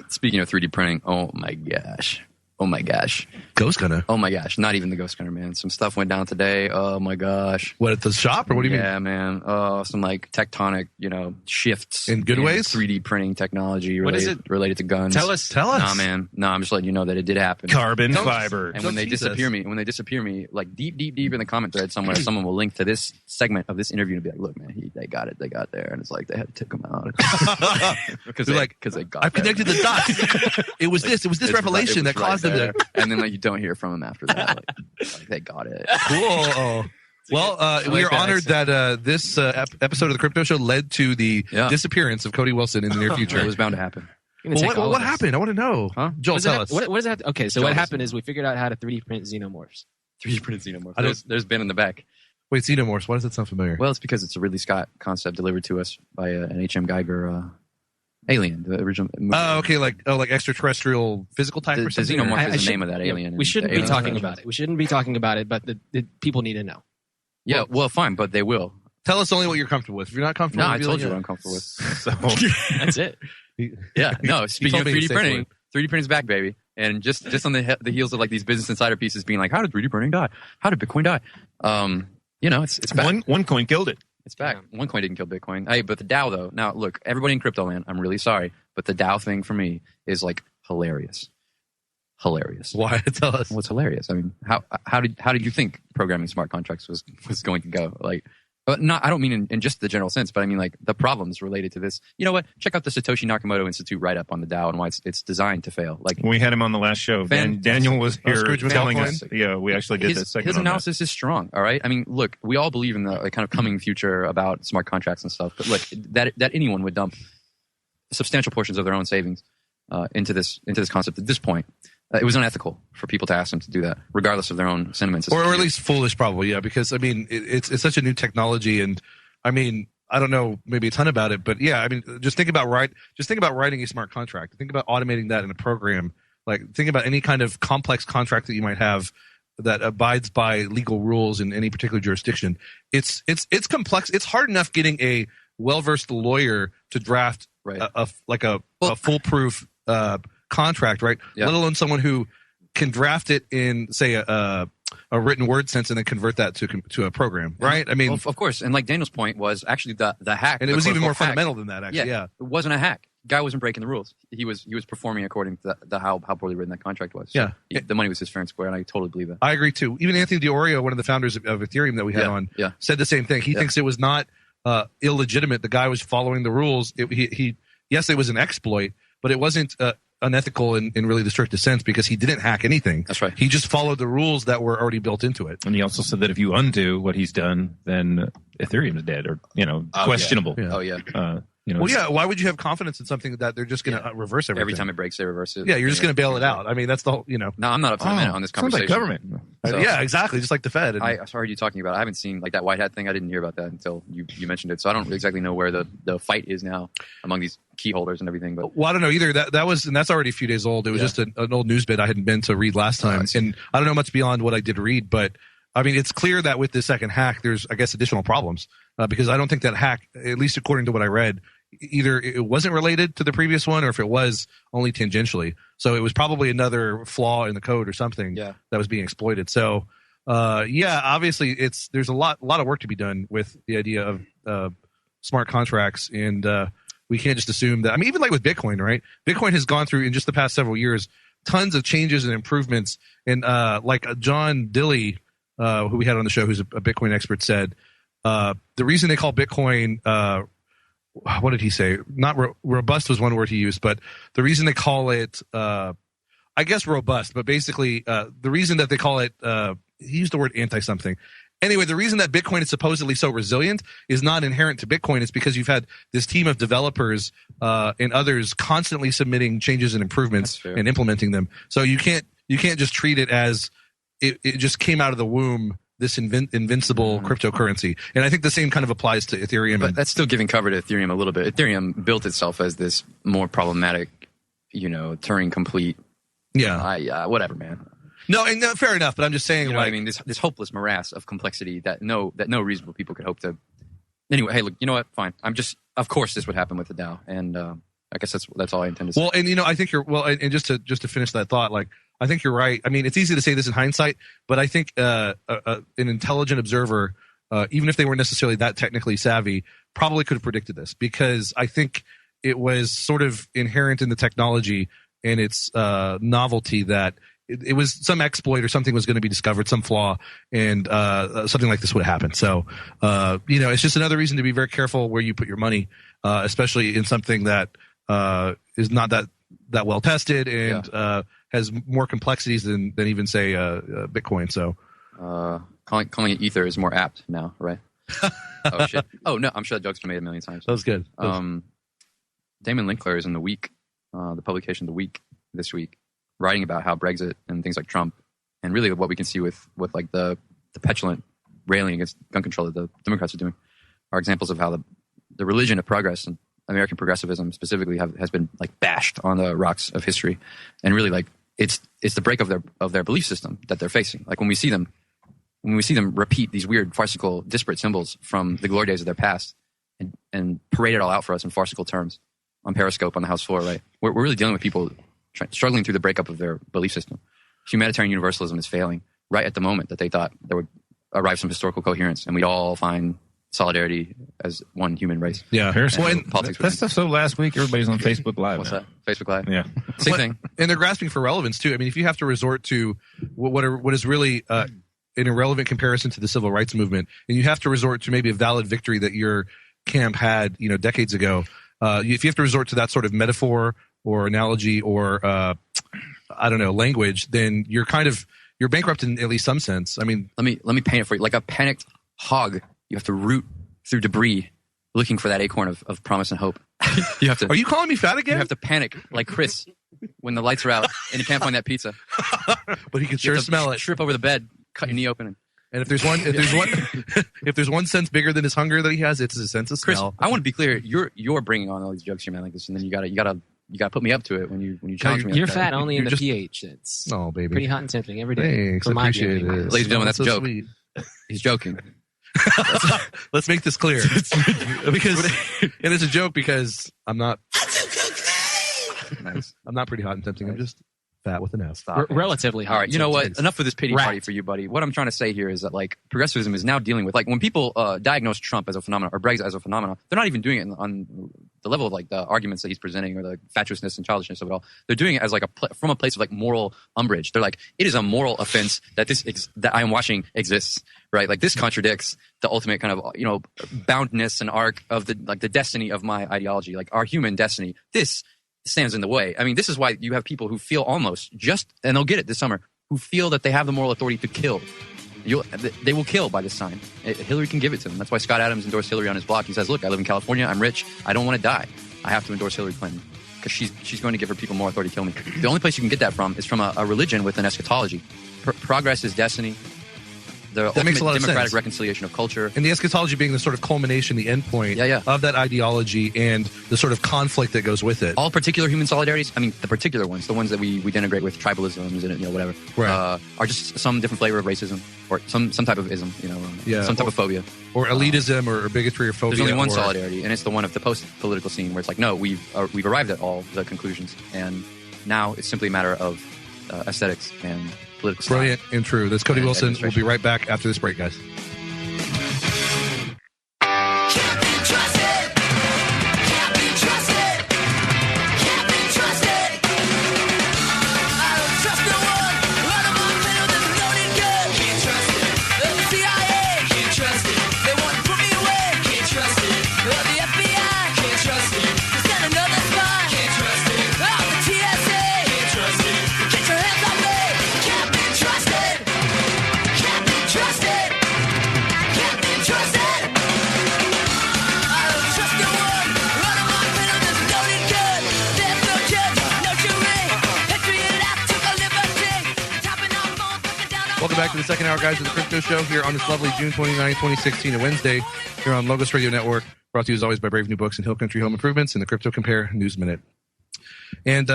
speaking of 3D printing, oh my gosh. Ghost Gunner. Oh my gosh, not even the Ghost Gunner, man. Some stuff went down today. Oh my gosh. What, at the shop, or what do you mean? Yeah, man. Some like tectonic, shifts In good ways? 3D printing technology What is related to guns. Tell us. Nah, man. No, I'm just letting you know that it did happen. Carbon fiber. And when they disappear me, like deep in the comment thread somewhere, someone will link to this segment of this interview and be like, "Look, man, they got it. They got there." And it's like they had to take them out because they got. I've connected the dots. It was this revelation that caused them to. And then like you don't hear from them after that. Like they got it. Cool. Well, we are honored that this episode of the Crypto Show led to the disappearance of Cody Wilson in the near future. It was bound to happen. Well, what happened? I want to know. Huh? Joel, tell us. What does that? Okay, so Joel, what happened is we figured out how to 3D print xenomorphs. 3D printed xenomorph. There's Ben in the back. Wait, Xenomorphs. Why does that sound familiar? Well, it's because it's a Ridley Scott concept delivered to us by an H.M. Geiger alien, the original movie. Oh, okay, like extraterrestrial physical type or something. The xenomorph is the name of that alien. We shouldn't be talking about it. We shouldn't be talking about it, but the people need to know. Yeah, well, fine, but they will. Tell us only what you're comfortable with. If you're not comfortable, No, I told you what I'm comfortable with. So That's it. Yeah, no. Speaking of told me 3D the safe printing, word. 3D printing's back, baby. And just on the heels of like these Business Insider pieces being like, how did 3D printing die? How did Bitcoin die? It's back. one coin killed it. It's back. OneCoin didn't kill Bitcoin. Hey, but the DAO though. Now look, everybody in crypto land, I'm really sorry, but the DAO thing for me is like hilarious. Why? Tell us. What's hilarious? I mean, how did you think programming smart contracts was going to go? Like, but not. I don't mean in just the general sense, but I mean like the problems related to this. You know what? Check out the Satoshi Nakamoto Institute write up on the DAO and why it's designed to fail. Like We had him on the last show. Daniel was here Scrooge was telling on us. Yeah, we actually did that second. His analysis is strong. All right. I mean, look, we all believe in the kind of coming future about smart contracts and stuff. But look, that anyone would dump substantial portions of their own savings into this concept at this point. It was unethical for people to ask them to do that, regardless of their own sentiments. Or at least foolish, probably, yeah. Because I mean, it's such a new technology, and I mean, I don't know maybe a ton about it, but yeah, I mean, just think about writing a smart contract. Think about automating that in a program. Like, think about any kind of complex contract that you might have that abides by legal rules in any particular jurisdiction. It's complex. It's hard enough getting a well-versed lawyer to draft a foolproof contract, right? Yeah. Let alone someone who can draft it in, say, a written word sense and then convert that to a program, right? I mean, well, of course. And like Daniel's point was actually the hack, and it was even more fundamental than that. Actually, yeah. It wasn't a hack. Guy wasn't breaking the rules. He was performing according to the how poorly written that contract was. So the money was his fair and square, and I totally believe that. I agree too. Even Anthony D'Orio, one of the founders of Ethereum that we had on, said the same thing. He thinks it was not illegitimate. The guy was following the rules. Yes, it was an exploit, but it wasn't unethical in really the strictest sense because he didn't hack anything. That's right. He just followed the rules that were already built into it. And he also said that if you undo what he's done, then Ethereum is dead or questionable. Yeah. Oh yeah. Well, yeah. Why would you have confidence in something that they're just going to reverse everything? Every time it breaks, they reverse it. Yeah, you're just going to bail it out. I mean, that's the whole. No, I'm not up to the minute on this conversation. Sounds like government. So, yeah, exactly. Just like the Fed. I heard you talking about it. I haven't seen like that white hat thing. I didn't hear about that until you mentioned it. So I don't exactly know where the fight is now among these key holders and everything. But well, I don't know either. That was, and that's already a few days old. It was just an old news bit I hadn't been to read last time, and I don't know much beyond what I did read. But I mean, it's clear that with the second hack, there's I guess additional problems because I don't think that hack, at least according to what I read, either it wasn't related to the previous one or if it was only tangentially. So it was probably another flaw in the code or something that was being exploited. So obviously there's a lot of work to be done with the idea of smart contracts, and we can't just assume that. I mean, even like with Bitcoin, right? Bitcoin has gone through in just the past several years tons of changes and improvements. And like John Dilley, who we had on the show, who's a Bitcoin expert, said the reason they call Bitcoin what did he say? Not robust was one word he used, but the reason they call it, I guess robust, but basically the reason that they call it, he used the word anti-something. Anyway, the reason that Bitcoin is supposedly so resilient is not inherent to Bitcoin. It's because you've had this team of developers and others constantly submitting changes and improvements and implementing them. So you can't just treat it as it just came out of the womb, this invincible cryptocurrency. And I think the same kind of applies to Ethereum. But that's still giving cover to Ethereum a little bit. Ethereum built itself as this more problematic, Turing complete. Yeah. Whatever, man. No, and fair enough. But I'm just saying, what I mean, this hopeless morass of complexity that no reasonable people could hope to. Anyway, hey, look, you know what? Fine. Of course, this would happen with the DAO, and I guess that's all I intend to say. Well, and I think and just to finish that thought, like I think you're right. I mean, it's easy to say this in hindsight, but I think an intelligent observer, even if they weren't necessarily that technically savvy, probably could have predicted this, because I think it was sort of inherent in the technology and its novelty that it was some exploit or something was going to be discovered, some flaw, and something like this would happen. So, it's just another reason to be very careful where you put your money, especially in something that is not that well tested and has more complexities than even say Bitcoin. So, calling it Ether is more apt now, right? Oh shit! Oh no, I'm sure that joke's been made a million times. That was good. Damon Linkler is in the Week, the publication The Week this week, writing about how Brexit and things like Trump, and really what we can see with like the petulant railing against gun control that the Democrats are doing, are examples of how the religion of progress and American progressivism specifically has been like bashed on the rocks of history, and really like it's the break of their belief system that they're facing. Like when we see them repeat these weird farcical disparate symbols from the glory days of their past and parade it all out for us in farcical terms on Periscope on the House floor, right? We're really dealing with people struggling through the breakup of their belief system. Humanitarian universalism is failing right at the moment that they thought there would arrive some historical coherence and we'd all find solidarity as one human race. Yeah. Politics. That stuff. So last week, everybody's on Facebook Live. What's that? Facebook Live? Yeah. Same thing. And they're grasping for relevance too. I mean, if you have to resort to what is really an irrelevant comparison to the civil rights movement, and you have to resort to maybe a valid victory that your camp had, decades ago, if you have to resort to that sort of metaphor or analogy or language, then you're bankrupt in at least some sense. I mean, let me paint it for you. Like a panicked hog, you have to root through debris looking for that acorn of promise and hope. You have to. Are you calling me fat again? You have to panic like Chris when the lights are out and you can't find that pizza. But he can sure smell it. Trip over the bed, cut your knee open. And if there's one sense bigger than his hunger that he has, it's his sense of smell. Chris, I want to be clear. You're bringing on all these jokes here, man, like this, and then you gotta put me up to it when you challenge me. You're like fat only in the pH. It's baby, pretty hot and tempting every day. Thanks, I appreciate it. Ladies and gentlemen, that's a joke. Sweet. He's joking. Let's make this clear, because and it's a joke because I'm not. Nice. I'm not pretty hot and tempting. I'm just fat with an S. Relatively hot. All right, you know what? Enough of this pity party for you, buddy. What I'm trying to say here is that like progressivism is now dealing with like when people diagnose Trump as a phenomenon or Brexit as a phenomenon, they're not even doing it on the level of like the arguments that he's presenting or the fatuousness and childishness of it all. They're doing it as like from a place of like moral umbrage. They're like, it is a moral offense that that I am watching exists, right? Like this contradicts the ultimate kind of boundness and arc of the destiny of my ideology, like our human destiny. This stands in the way. I mean, this is why you have people who feel almost and they'll get it this summer, who feel that they have the moral authority to kill. They will kill by this sign. Hillary can give it to them. That's why Scott Adams endorsed Hillary on his blog. He says, look, I live in California. I'm rich. I don't want to die. I have to endorse Hillary Clinton because she's going to give her people more authority to kill me. The only place you can get that from is from a religion with an eschatology. Progress is destiny. The that makes a lot of democratic sense. reconciliation of culture. And the eschatology being the sort of culmination, the endpoint of that ideology and the sort of conflict that goes with it. All particular human solidarities, I mean, the particular ones, the ones that we denigrate with tribalisms and whatever, right. Are just some different flavor of racism or some type of ism, some type of phobia. Or elitism or bigotry or phobia. There's only one solidarity, and it's the one of the post-political scene where it's like, no, we've arrived at all the conclusions, and now it's simply a matter of aesthetics and political style. Brilliant and true. That's Cody Wilson. We'll be right back after this break, guys. back to the second hour, guys, of the Crypto Show here on this lovely June 29, 2016, a Wednesday, here on Logos Radio Network, brought to you as always by Brave New Books and Hill Country Home Improvements and the Crypto Compare News Minute. And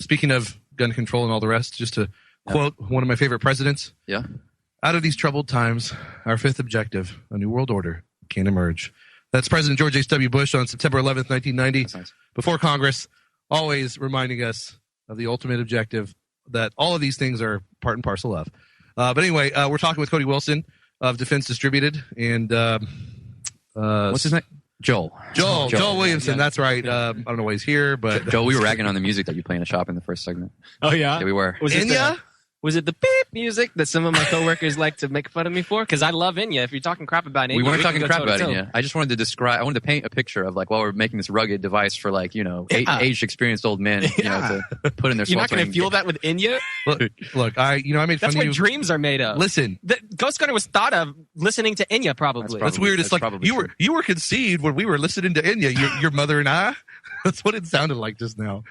speaking of gun control and all the rest, just to quote one of my favorite presidents, out of these troubled times, our fifth objective, a new world order, can emerge. That's President George H.W. Bush on September 11th, 1990, before Congress, always reminding us of the ultimate objective that all of these things are part and parcel of. But anyway, we're talking with Cody Wilson of Defense Distributed and what's his name? Joel Williamson. That's right. I don't know why he's here, but Joel, we were ragging on the music that you play in the shop in the first segment. Oh yeah, yeah, we were. Was it the beep music that some of my coworkers like to make fun of me for? Because I love Enya. If you're talking crap about Enya, we weren't talking crap about Enya. I just wanted to describe. I wanted to paint a picture of like while we're making this rugged device for like aged, experienced old men, to put in their. You're not going to fuel that with Enya. Look, I made fun of you. That's what dreams are made of. Listen, Ghost Gunner was thought of listening to Enya. Probably. That's weird. It's like you were conceived when we were listening to Enya. Your mother and I. That's what it sounded like just now.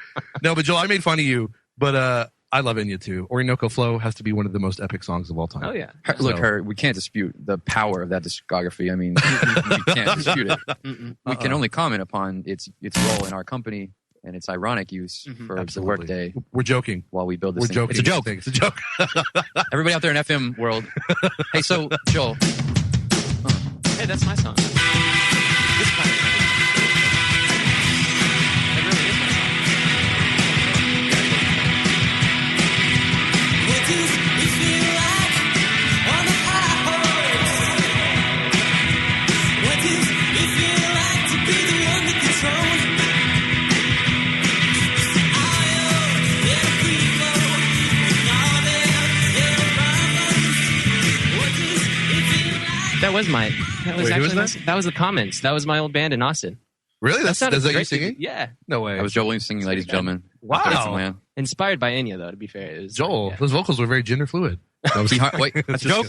No, but Joel, I made fun of you, but I love Enya too. Orinoco Flow has to be one of the most epic songs of all time. Oh yeah. We can't dispute the power of that discography. I mean, we can't dispute it. We can only comment upon its role in our company and its ironic use for the workday. We're joking while we build this thing. Joking. It's a joke. It's a joke. Everybody out there in FM world. Hey, so Joel. Hey, that's my song. That was the Comments. That was my old band in Austin. Really? Is that you singing? Yeah. No way. I was Joel Williams singing, ladies and gentlemen. Wow. Inspired by Enya, though, to be fair. It was, Joel, those vocals were very gender fluid. Wait, that's a joke.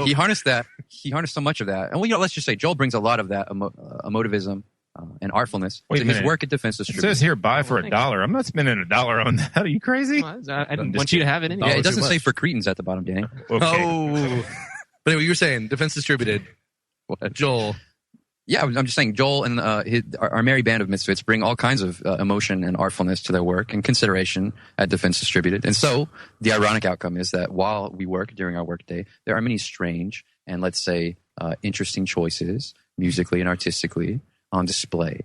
He harnessed that. He harnessed so much of that. And let's just say Joel brings a lot of that emotivism and artfulness to his work at Defense Distributed. It says here, buy for $1. I'm not spending $1 on that. Are you crazy? Well, I didn't want you to have it anyway. Yeah, it doesn't say for cretins at the bottom, Danny. Okay. Oh. But anyway, you were saying Defense Distributed. Joel. Yeah, I'm just saying Joel and our merry band of misfits bring all kinds of emotion and artfulness to their work and consideration at Defense Distributed. And so the ironic outcome is that while we work during our workday, there are many strange and, let's say, interesting choices musically and artistically on display.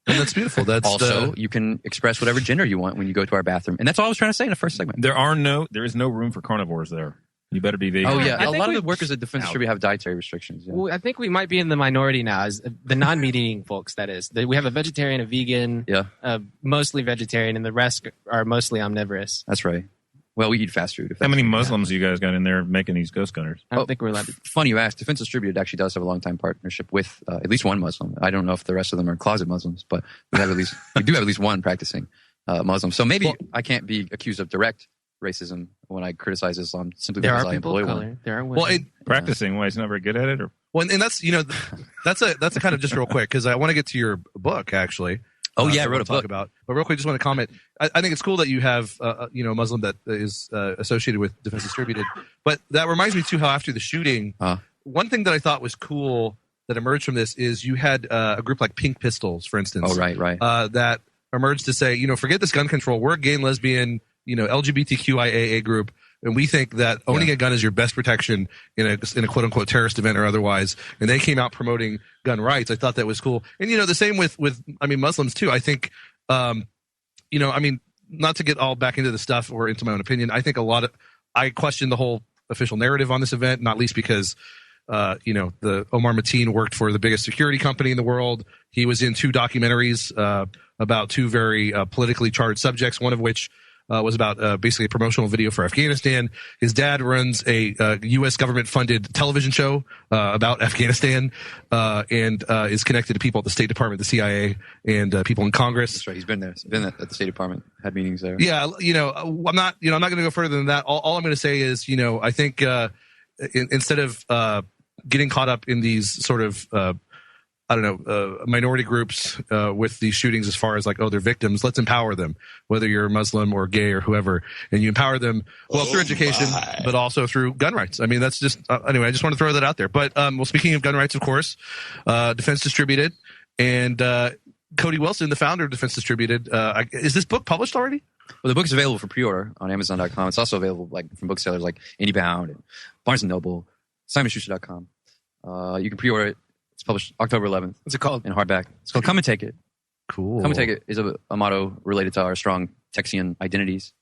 And that's beautiful. That's also, you can express whatever gender you want when you go to our bathroom. And that's all I was trying to say in the first segment. There is no room for carnivores there. You better be vegan. Oh, yeah. A lot of the workers at Defense Distributed have dietary restrictions. Yeah. Well, I think we might be in the minority now, as the non-meat eating folks, that is. We have a vegetarian, a vegan, mostly vegetarian, and the rest are mostly omnivorous. That's right. Well, we eat fast food. How many Muslims you guys got in there making these Ghost Gunners? I don't think we're allowed to. Funny you asked. Defense Distributed actually does have a long-time partnership with at least one Muslim. I don't know if the rest of them are closet Muslims, but we do have at least one practicing Muslim. So maybe I can't be accused of direct racism when I criticize Islam simply because I employ one. There are women. Practicing why he's not very good at it, or and that's that's a kind of just real quick because I want to get to your book actually. Oh yeah, I wrote a book about. But real quick, just want to comment. I think it's cool that you have a Muslim that is associated with Defense Distributed. But that reminds me too how after the shooting, one thing that I thought was cool that emerged from this is you had a group like Pink Pistols, for instance. Oh right. That emerged to say, forget this gun control. We're a gay and lesbian, LGBTQIAA group, and we think that owning a gun is your best protection in a quote unquote terrorist event or otherwise. And they came out promoting gun rights. I thought that was cool. And the same with Muslims too. I think not to get all back into the stuff or into my own opinion. I think I question the whole official narrative on this event, not least because the Omar Mateen worked for the biggest security company in the world. He was in 2 documentaries about 2 very politically charged subjects, one of which was about basically a promotional video for Afghanistan. His dad runs a U.S. government-funded television show about Afghanistan and is connected to people at the State Department, the CIA, and people in Congress. That's right. He's been there. He's been at the State Department, had meetings there. Yeah, I'm not going to go further than that. All I'm going to say is, I think instead of getting caught up in these sort of I don't know, minority groups with these shootings as far as like, oh, they're victims. Let's empower them, whether you're Muslim or gay or whoever. And you empower them, well, through education, but also through gun rights. I mean, that's just, anyway, I just want to throw that out there. But, well, speaking of gun rights, of course, Defense Distributed and Cody Wilson, the founder of Defense Distributed. Is this book published already? Well, the book is available for pre-order on Amazon.com. It's also available like from booksellers like IndieBound and Barnes & Noble, SimonSchuster.com. You can pre-order it. It's published October 11th. What's it called? In hardback. It's called Come and Take It. Cool. Come and Take It is a motto related to our strong Texian identities,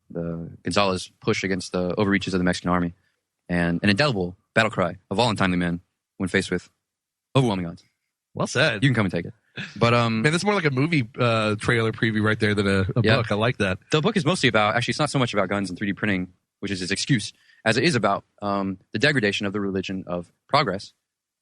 the Gonzalez push against the overreaches of the Mexican army, and an indelible battle cry of all untimely men when faced with overwhelming odds. Well said. You can come and take it. But man, that's more like a movie trailer preview right there than a book. I like that. The book is mostly about, actually, it's not so much about guns and 3D printing, which is its excuse, as it is about the degradation of the religion of progress,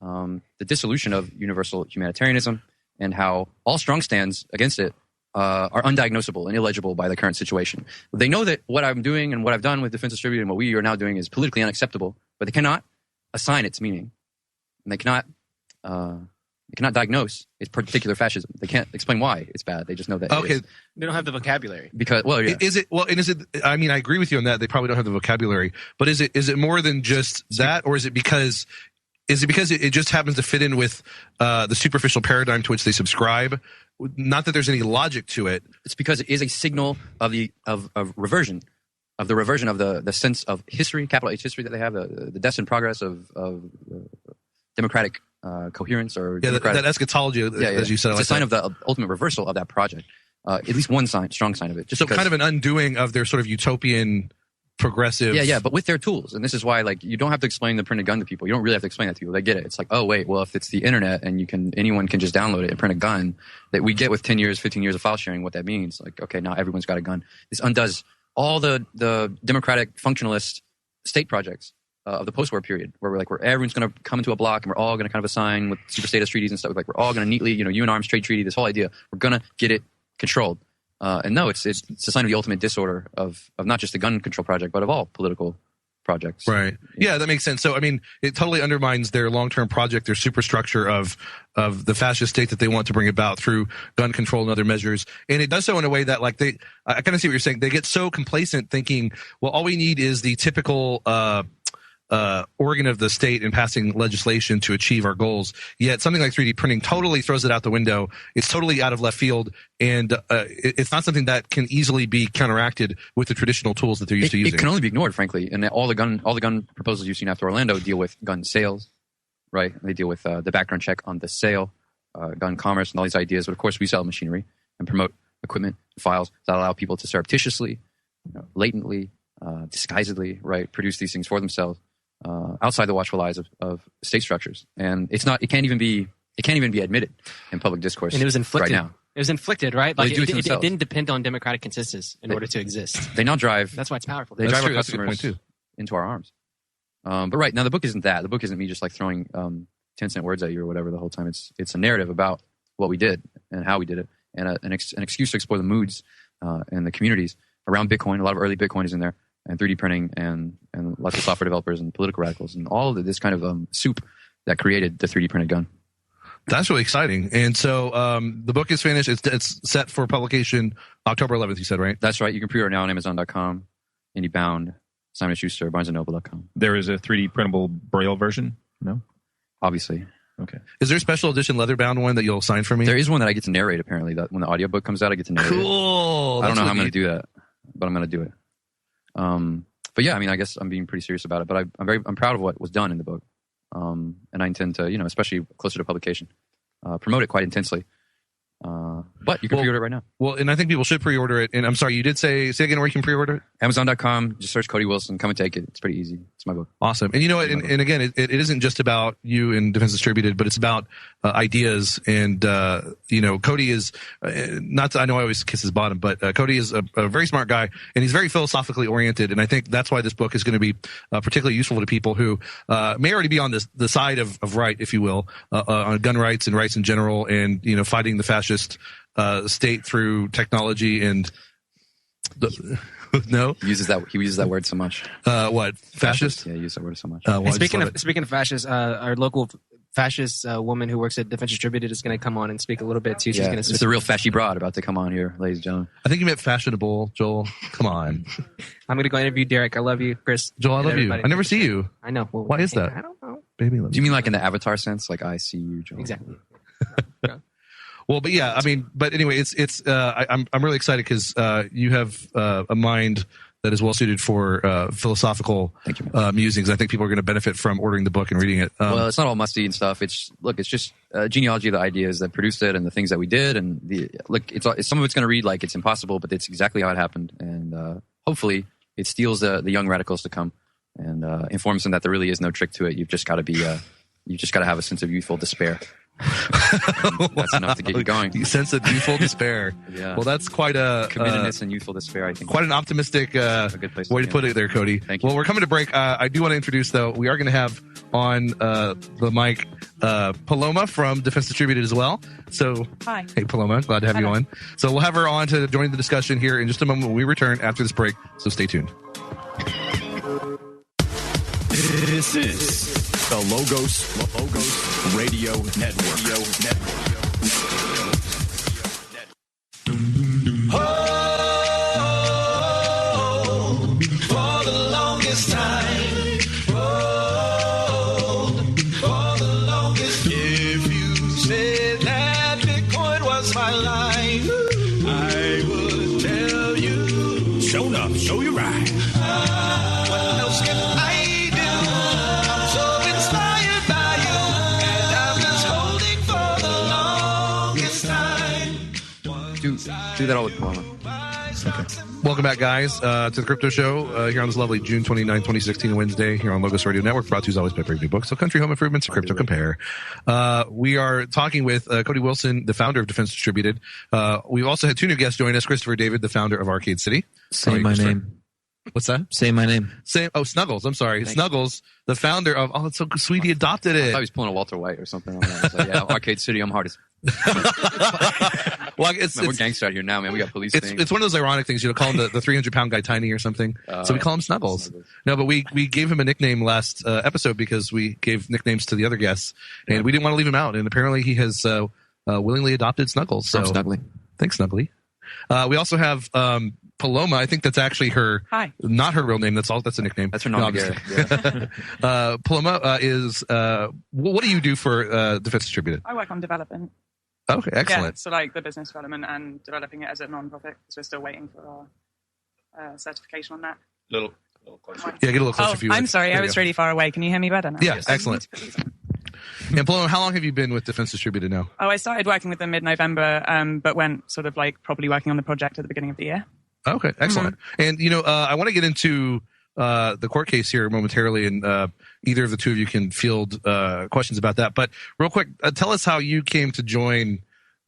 the dissolution of universal humanitarianism, and how all strong stands against it are undiagnosable and illegible by the current situation. They know that what I'm doing and what I've done with Defense Distributed and what we are now doing is politically unacceptable, but they cannot assign its meaning. And they cannot diagnose its particular fascism. They can't explain why it's bad. They just know that. Okay, they don't have the vocabulary. Because, well, yeah. Is it? I mean, I agree with you on that. They probably don't have the vocabulary. But is it more than just that, or is it because it just happens to fit in with the superficial paradigm to which they subscribe? Not that there's any logic to it. It's because it is a signal of reversion, of the reversion of the sense of history, capital H history that they have, the destined progress of democratic coherence or that eschatology, as you said. It's a sign of the ultimate reversal of that project. At least one strong sign of it. So kind of an undoing of their sort of utopian progressive. Yeah, but with their tools. And this is why, like, you don't have to explain the printed gun to people. You don't really have to explain that to people. They get it. It's like, oh, wait, well, if it's the internet and anyone can just download it and print a gun, that we get with 10 years, 15 years of file sharing, what that means. Like, okay, now everyone's got a gun. This undoes all the democratic functionalist state projects of the post-war period, where where everyone's going to come into a block and we're all going to kind of assign with super status treaties and stuff. Like, we're all going to neatly, UN arms trade treaty, this whole idea, we're going to get it controlled. And no, it's a sign of the ultimate disorder of not just the gun control project, but of all political projects. Right. Yeah, that makes sense. So, I mean, it totally undermines their long-term project, their superstructure of the fascist state that they want to bring about through gun control and other measures. And it does so in a way that, like, I kind of see what you're saying. They get so complacent thinking, well, all we need is the typical organ of the state in passing legislation to achieve our goals. Yet something like 3D printing totally throws it out the window. It's totally out of left field, and it's not something that can easily be counteracted with the traditional tools that they're used to using. It can only be ignored, frankly. And all the gun proposals you've seen after Orlando deal with gun sales, right? They deal with the background check on the sale, gun commerce, and all these ideas. But of course, we sell machinery and promote equipment and files that allow people to surreptitiously, latently, disguisedly, right, produce these things for themselves. Outside the watchful eyes of state structures, and it can't even be admitted in public discourse. And it was inflicted. Right now. It was inflicted, right? Like well, it didn't depend on democratic consensus in order to exist. They now drive. That's why it's powerful. They drive our customers into our arms. But right now, the book isn't that. The book isn't me just like throwing 10-cent words at you or whatever the whole time. It's a narrative about what we did and how we did it, and an excuse to explore the moods and the communities around Bitcoin. A lot of early Bitcoin is in there. And 3D printing and lots of software developers and political radicals and all of this kind of soup that created the 3D printed gun. That's really exciting. And so the book is finished. It's set for publication October 11th, you said, right? That's right. You can pre-order now on Amazon.com, IndieBound, Simon & Schuster, BarnesandNoble.com. There is a 3D printable Braille version? No? Obviously. Okay. Is there a special edition leather-bound one that you'll sign for me? There is one that I get to narrate, apparently. That when the audiobook comes out, I get to narrate Cool. I don't know how I'm going to do that, but I'm going to do it. But yeah, I mean, I guess I'm being pretty serious about it, but I'm proud of what was done in the book. And I intend to, especially closer to publication, promote it quite intensely. But you can pre-order it right now. Well, and I think people should pre-order it. And I'm sorry, you did say again where you can pre-order it? Amazon.com. Just search Cody Wilson. Come and take it. It's pretty easy. It's my book. Awesome. And you know what? And again, it isn't just about you and Defense Distributed, but it's about ideas. And, Cody is not to, I know I always kiss his bottom, but Cody is a very smart guy, and he's very philosophically oriented. And I think that's why this book is going to be particularly useful to people who may already be on the side of right, if you will, on gun rights and rights in general, and, fighting the fascist state through technology and no. He uses that word so much. What? Fascist? Yeah, he uses that word so much. Speaking of fascists, our local fascist woman who works at Defense Distributed is going to come on and speak a little bit too. She's going to. It's the real fashy broad about to come on here, ladies and gentlemen. I think you meant fashionable, Joel. Come on. I'm going to go interview Derek. I love you, Chris. Joel, I love you. I never see you. I know. Well, why is that? I don't know. Baby, do you mean like in the Avatar sense? Like I see you, Joel? Exactly. Well, but yeah, I mean, but anyway, I'm really excited because you have a mind that is well suited for philosophical musings. I think people are going to benefit from ordering the book and reading it. Well, it's not all musty and stuff. It's just genealogy of the ideas that produced it and the things that we did. And some of it's going to read like it's impossible, but it's exactly how it happened. And hopefully, it steals the young radicals to come and informs them that there really is no trick to it. You've just got to have a sense of youthful despair. That's enough to get you going. You sense of youthful despair. Yeah. Well, that's quite a committedness and youthful despair. I think quite an optimistic way to put it there, Cody. Thank you. Well, we're coming to break. I do want to introduce, though, we are going to have on the mic Paloma from Defense Distributed as well. So, hi. Hey, Paloma, glad to have you on. So we'll have her on to join the discussion here in just a moment when we return after this break. So stay tuned. This is the Logos Radio Network. For the longest time. For the longest. If you said that Bitcoin was my life, I would tell you. Show enough. Show you right. What else can I do? I'm so inspired by you, and I'm just holding for the longest time. Do that all with Paloma. Okay. Welcome back, guys, to the Crypto Show here on this lovely June 29, 2016, Wednesday, here on Logos Radio Network, brought to you as always by Brave New Books, so Country Home Improvements, Crypto Compare. We are talking with Cody Wilson, the founder of Defense Distributed. We've also had two new guests join us, Christopher David, the founder of Arcade City. Say my name. What's that? Say my name. Snuggles. I'm sorry. Snuggles, the founder of, it's so sweet he adopted it. I thought he was pulling a Walter White or something. I was like, yeah, Arcade City, I'm hardest. Well, we're gangster out here now, man. We got police things. It's one of those ironic things, call him the 300-pound guy Tiny or something. So we call him Snuggles. No, but we gave him a nickname last episode because we gave nicknames to the other guests, and we didn't want to leave him out. And apparently he has willingly adopted Snuggles. So Snuggly. Thanks, Snuggly. We also have Paloma. I think that's actually her. Hi. Not her real name. That's a nickname. That's her nom de guerre. Paloma is. What do you do for Defense Distributed? I work on development. Okay, excellent. Yeah, so like the business development and developing it as a non-profit, because we're still waiting for our certification on that. Little closer. Yeah, get a little closer if you would. I'm sorry, I was really far away. Can you hear me better now? Yeah, excellent. And Paloma, how long have you been with Defense Distributed now? I started working with them mid-November, but went sort of like probably working on the project at the beginning of the year. Okay, excellent. Mm-hmm. And, I want to get into the court case here momentarily, and either of the two of you can field questions about that. But real quick, tell us how you came to join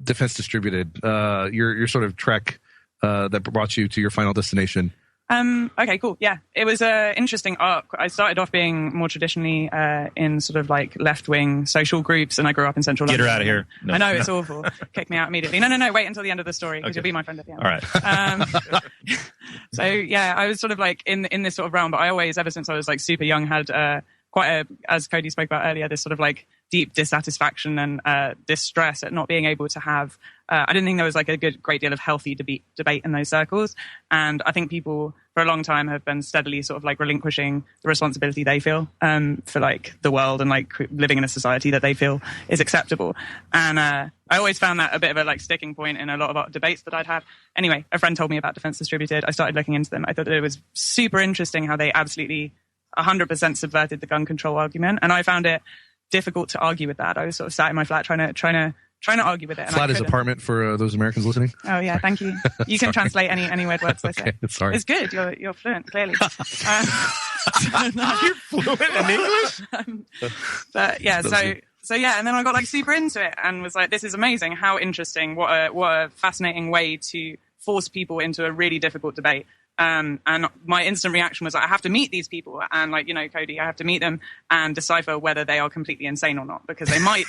Defense Distributed, your sort of trek that brought you to your final destination. Okay, cool. Yeah, it was an interesting arc. I started off being more traditionally in sort of like left-wing social groups, and I grew up in Central London. Get her out of here. No, I know, it's awful. Kick me out immediately. No, wait until the end of the story, because you'll be my friend at the end. All right. So, yeah, I was sort of like in this sort of realm, but I always, ever since I was like super young, had quite as Cody spoke about earlier, this sort of like deep dissatisfaction and distress at not being able to have, I didn't think there was like a great deal of healthy debate in those circles. And I think people for a long time have been steadily sort of like relinquishing the responsibility they feel for like the world and like living in a society that they feel is acceptable. And I always found that a bit of a like sticking point in a lot of debates that I'd have. Anyway, a friend told me about Defense Distributed. I started looking into them. I thought that it was super interesting how they absolutely 100% subverted the gun control argument. And I found it difficult to argue with that. I was sort of sat in my flat trying to argue with it. And flat is apartment for those Americans listening. Oh yeah, thank you. You can translate any weird words I say. Sorry, it's good. You're fluent, clearly. You're fluent in English. But yeah, so yeah, and then I got like super into it and was like, this is amazing. How interesting. What a fascinating way to force people into a really difficult debate. And my instant reaction was like, I have to meet these people, and like, Cody, I have to meet them and decipher whether they are completely insane or not, because they might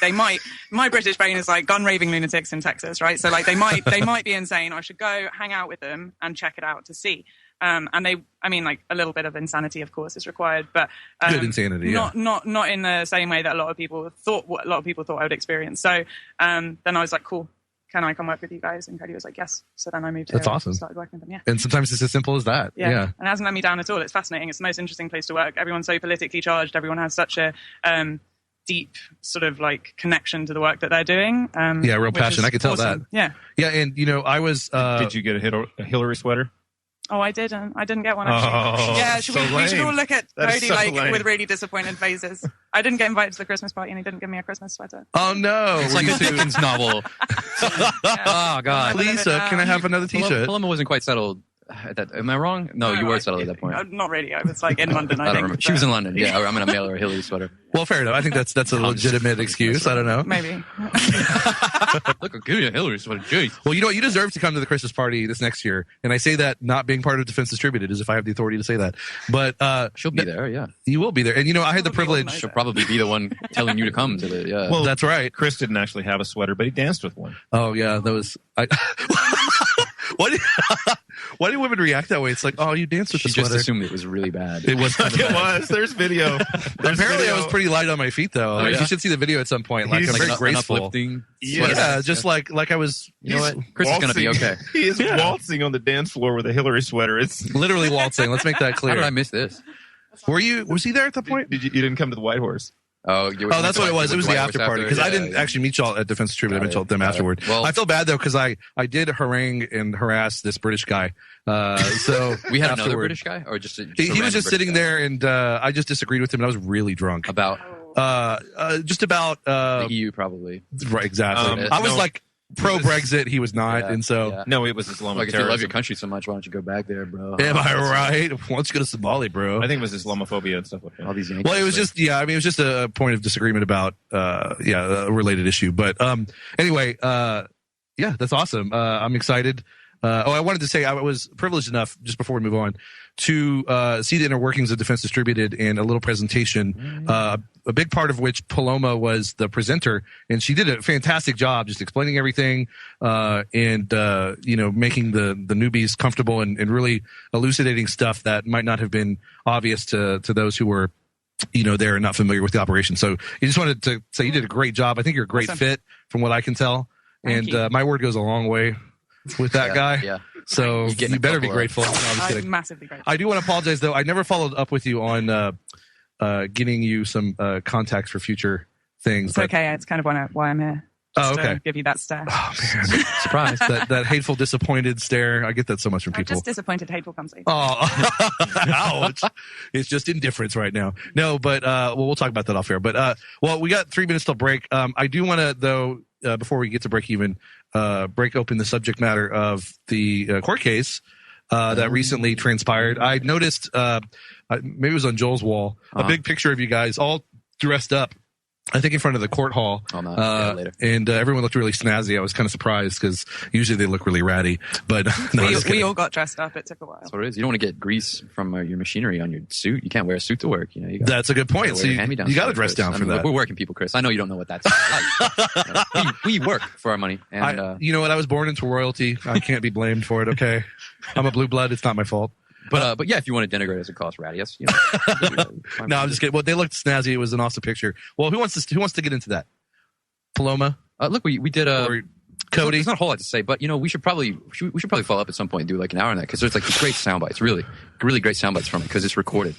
my British brain is like gun raving lunatics in Texas, right? So like they might be insane. I should go hang out with them and check it out to see. And I mean, like a little bit of insanity, of course, is required, but good insanity, not in the same way that a lot of people thought I would experience. So then I was like, cool, can I come work with you guys? And Cody was like, yes. So then I moved here. That's awesome. And started working with them. Yeah. And sometimes it's as simple as that. Yeah. And it hasn't let me down at all. It's fascinating. It's the most interesting place to work. Everyone's so politically charged. Everyone has such a deep sort of like connection to the work that they're doing. Real passion. I could tell awesome. that. Yeah. And I was. Did you get a Hillary sweater? Oh, I didn't. I didn't get one. Actually. Yeah, we should all look at Cody with really disappointed faces. I didn't get invited to the Christmas party, and he didn't give me a Christmas sweater. Oh no! It's like a Dickens novel. Oh God! Lisa, can I have another T-shirt? Paloma wasn't quite settled. Am I wrong? No, you were settled at that point. Not really. I was like in London. I don't think remember. She was in London. Yeah, I'm gonna mail her a Hillary sweater. Well, fair enough. I think that's a legitimate excuse. I don't know. Maybe. Look, give me a Hillary sweater. Jeez. Well, you know what? You deserve to come to the Christmas party this next year. And I say that not being part of Defense Distributed, as if I have the authority to say that. But she'll be there. Yeah, you will be there. And I had the privilege. She'll probably be the one telling you to come to the. Yeah. Well, that's right. Chris didn't actually have a sweater, but he danced with one. Oh yeah, that was. Why do women react that way? It's like, oh, you danced with the sweater. She just assumed it was really bad. It was. It was. There's video. Apparently, I was pretty light on my feet, though. Oh, yeah? You should see the video at some point. Like, I'm very graceful. Yeah, just like I was. You know what? Chris is going to be okay. He is waltzing on the dance floor with a Hillary sweater. It's literally waltzing. Let's make that clear. How did I miss this? Was he there at that point? You didn't come to the White Horse? Oh, that's what it was. It was the after party because I didn't actually meet y'all at Defense Distributed. I met them afterward. Well, I feel bad though because I did harangue and harass this British guy. So we had another British guy, or just he was just sitting there, and I just disagreed with him, and I was really drunk about just about the EU, probably. Right, exactly. I was like pro-Brexit, he was not, and so no, it was Islamic terrorism. If you love your country so much, why don't you go back there, bro? Am I right? Why don't you go to Somali, bro? I think it was Islamophobia and stuff like that. All these well, it was just it was just a point of disagreement about a related issue. But anyway, that's awesome. I'm excited. I wanted to say I was privileged enough, just before we move on, to see the inner workings of Defense Distributed in a little presentation, a big part of which Paloma was the presenter, and she did a fantastic job just explaining everything and making the newbies comfortable and really elucidating stuff that might not have been obvious to those who were there and not familiar with the operation. So you just wanted to say you did a great job. I think you're a great fit from what I can tell. Thank and my word goes a long way with that guy. Yeah. So you better be grateful. No, I'm just kidding. I'm massively grateful. I do want to apologize though. I never followed up with you on getting you some contacts for future things. It's okay. It's kind of why I'm here. Just to give you that stare. Oh man, surprise! that hateful, disappointed stare. I get that so much from people. Just disappointed, hateful comes later. Oh, ouch! It's just indifference right now. No, but we'll talk about that off air. But we got 3 minutes till break. I do want to though. Before we get to break even, break open the subject matter of the court case that recently transpired. I noticed, maybe it was on Joel's wall, a big picture of you guys all dressed up, I think in front of the court hall. Oh, no. Later. And everyone looked really snazzy. I was kind of surprised because usually they look really ratty. But no, we all got dressed up. It took a while. That's what it is. You don't want to get grease from your machinery on your suit. You can't wear a suit to work. That's a good point. So you got to dress down for that. We're working people, Chris. I know you don't know what that's like. we work for our money. And, you know what? I was born into royalty. I can't be blamed for it. Okay. I'm a blue blood. It's not my fault. But yeah, if you want to denigrate us and call us ratty, yes. No, I'm just kidding. Well, they looked snazzy. It was an awesome picture. Well, who wants to get into that? Paloma? Look, we did Cody. There's not a whole lot to say, but we should probably follow up at some point and do like an hour on that because there's like these great sound bites, really great sound bites from it because it's recorded.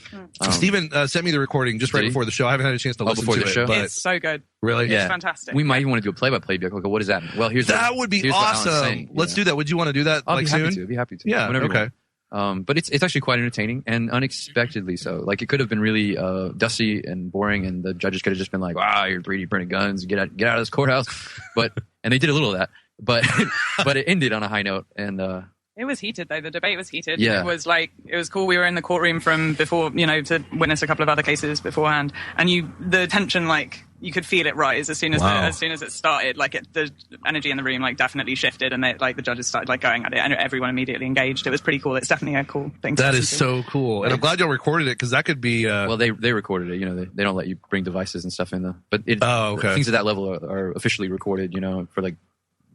Steven sent me the recording just right before the show. I haven't had a chance to listen before to the show. But it's so good. Really? It's fantastic. We might even want to do a play-by-play. Like, what does that mean? Well, that would be awesome. Let's do that. Would you want to do that? I'll be happy soon? to. I'd be happy to. Yeah. Whenever okay. But it's actually quite entertaining and unexpectedly so. Like it could have been really dusty and boring, and the judges could have just been like, "Wow, you're 3D printing guns. Get out of this courthouse." And they did a little of that, but it ended on a high note. And it was heated though. The debate was heated. Yeah. It was cool. We were in the courtroom from before, to witness a couple of other cases beforehand, and the tension, you could feel it rise as soon as it started. The energy in the room definitely shifted, and the judges started going at it, and everyone immediately engaged. It was pretty cool. It's definitely a cool thing. That is so cool, and I'm glad y'all recorded it because that could be. Well, they recorded it. They don't let you bring devices and stuff in okay. Things at that level are officially recorded. For the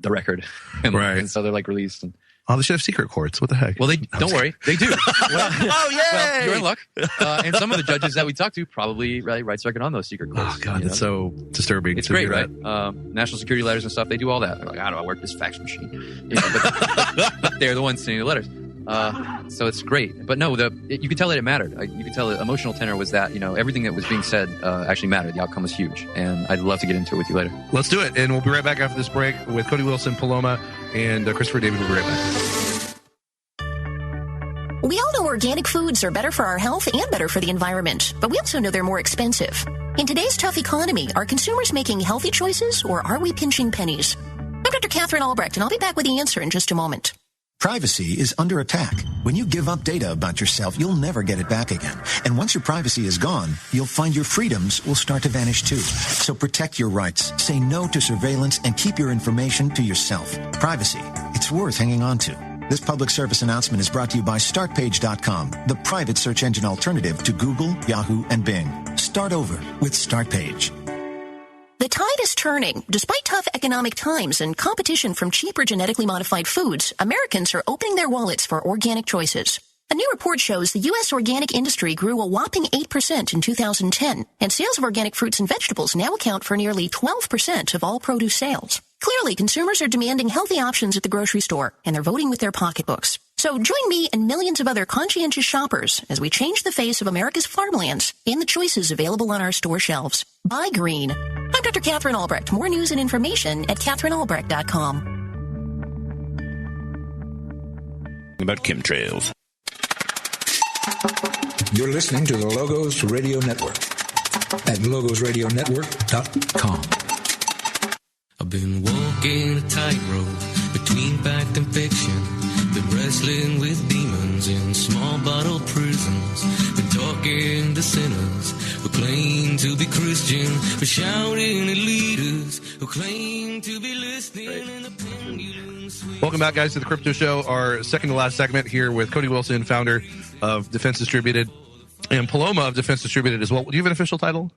record, right? And so they're released. And Oh, they should have secret courts. What the heck? Well, don't worry. They do. Oh, yay! Well, you're in luck. And some of the judges that we talked to probably write circuit on those secret courts. Oh, God, that's so disturbing. It's great, right? National security letters and stuff, they do all that. They're like, how do I work this fax machine? But they're the ones sending the letters. So it's great. But no, you could tell that it mattered. You could tell the emotional tenor was that, everything that was being said actually mattered. The outcome was huge. And I'd love to get into it with you later. Let's do it. And we'll be right back after this break with Cody Wilson, Paloma, and Christopher David. We'll be right back. We all know organic foods are better for our health and better for the environment, but we also know they're more expensive. In today's tough economy, are consumers making healthy choices or are we pinching pennies? I'm Dr. Catherine Albrecht, and I'll be back with the answer in just a moment. Privacy is under attack. When you give up data about yourself, you'll never get it back again. And once your privacy is gone, you'll find your freedoms will start to vanish too. So protect your rights, say no to surveillance, and keep your information to yourself. Privacy, it's worth hanging on to. This public service announcement is brought to you by StartPage.com, the private search engine alternative to Google, Yahoo, and Bing. Start over with StartPage. The tide is turning. Despite tough economic times and competition from cheaper genetically modified foods, Americans are opening their wallets for organic choices. A new report shows the U.S. organic industry grew a whopping 8% in 2010, and sales of organic fruits and vegetables now account for nearly 12% of all produce sales. Clearly, consumers are demanding healthy options at the grocery store, and they're voting with their pocketbooks. So join me and millions of other conscientious shoppers as we change the face of America's farmlands and the choices available on our store shelves. Buy green. I'm Dr. Catherine Albrecht. More news and information at CatherineAlbrecht.com. About chemtrails. You're listening to the Logos Radio Network at logosradionetwork.com. I've been walking a tightrope between fact and fiction. Been wrestling with demons in small bottle prisons. Been talking to sinners who claim to be Christian. Been shouting at leaders who claim to be listening in the pendulum swing. Welcome back, guys, to the Crypto Show, our second to last segment here with Cody Wilson, founder of Defense Distributed, and Paloma of Defense Distributed as well. Do you have an official title?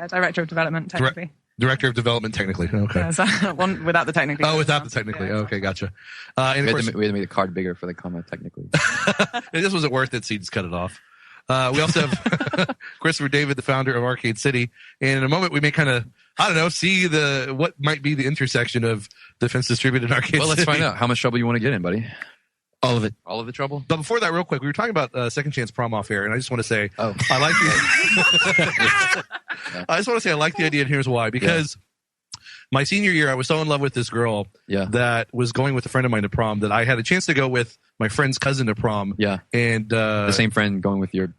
Director of Development, technically. Director of Development, technically. Okay. Yeah, so one without the technically. Oh, without the technically. Yeah. Okay, gotcha. And we had to make the card bigger for the comma, technically. This wasn't worth it, so you just cut it off. We also have Christopher David, the founder of Arcade City. And in a moment, we may kind of, see what might be the intersection of Defense Distributed and Arcade City. Well, let's find out. How much trouble you want to get in, buddy? All of it. All of the trouble? But before that, real quick, we were talking about Second Chance Prom off air, and I just want to say, I like the idea, and here's why. Because my senior year, I was so in love with this girl that was going with a friend of mine to prom that I had a chance to go with my friend's cousin to prom. Yeah. And the same friend going with your...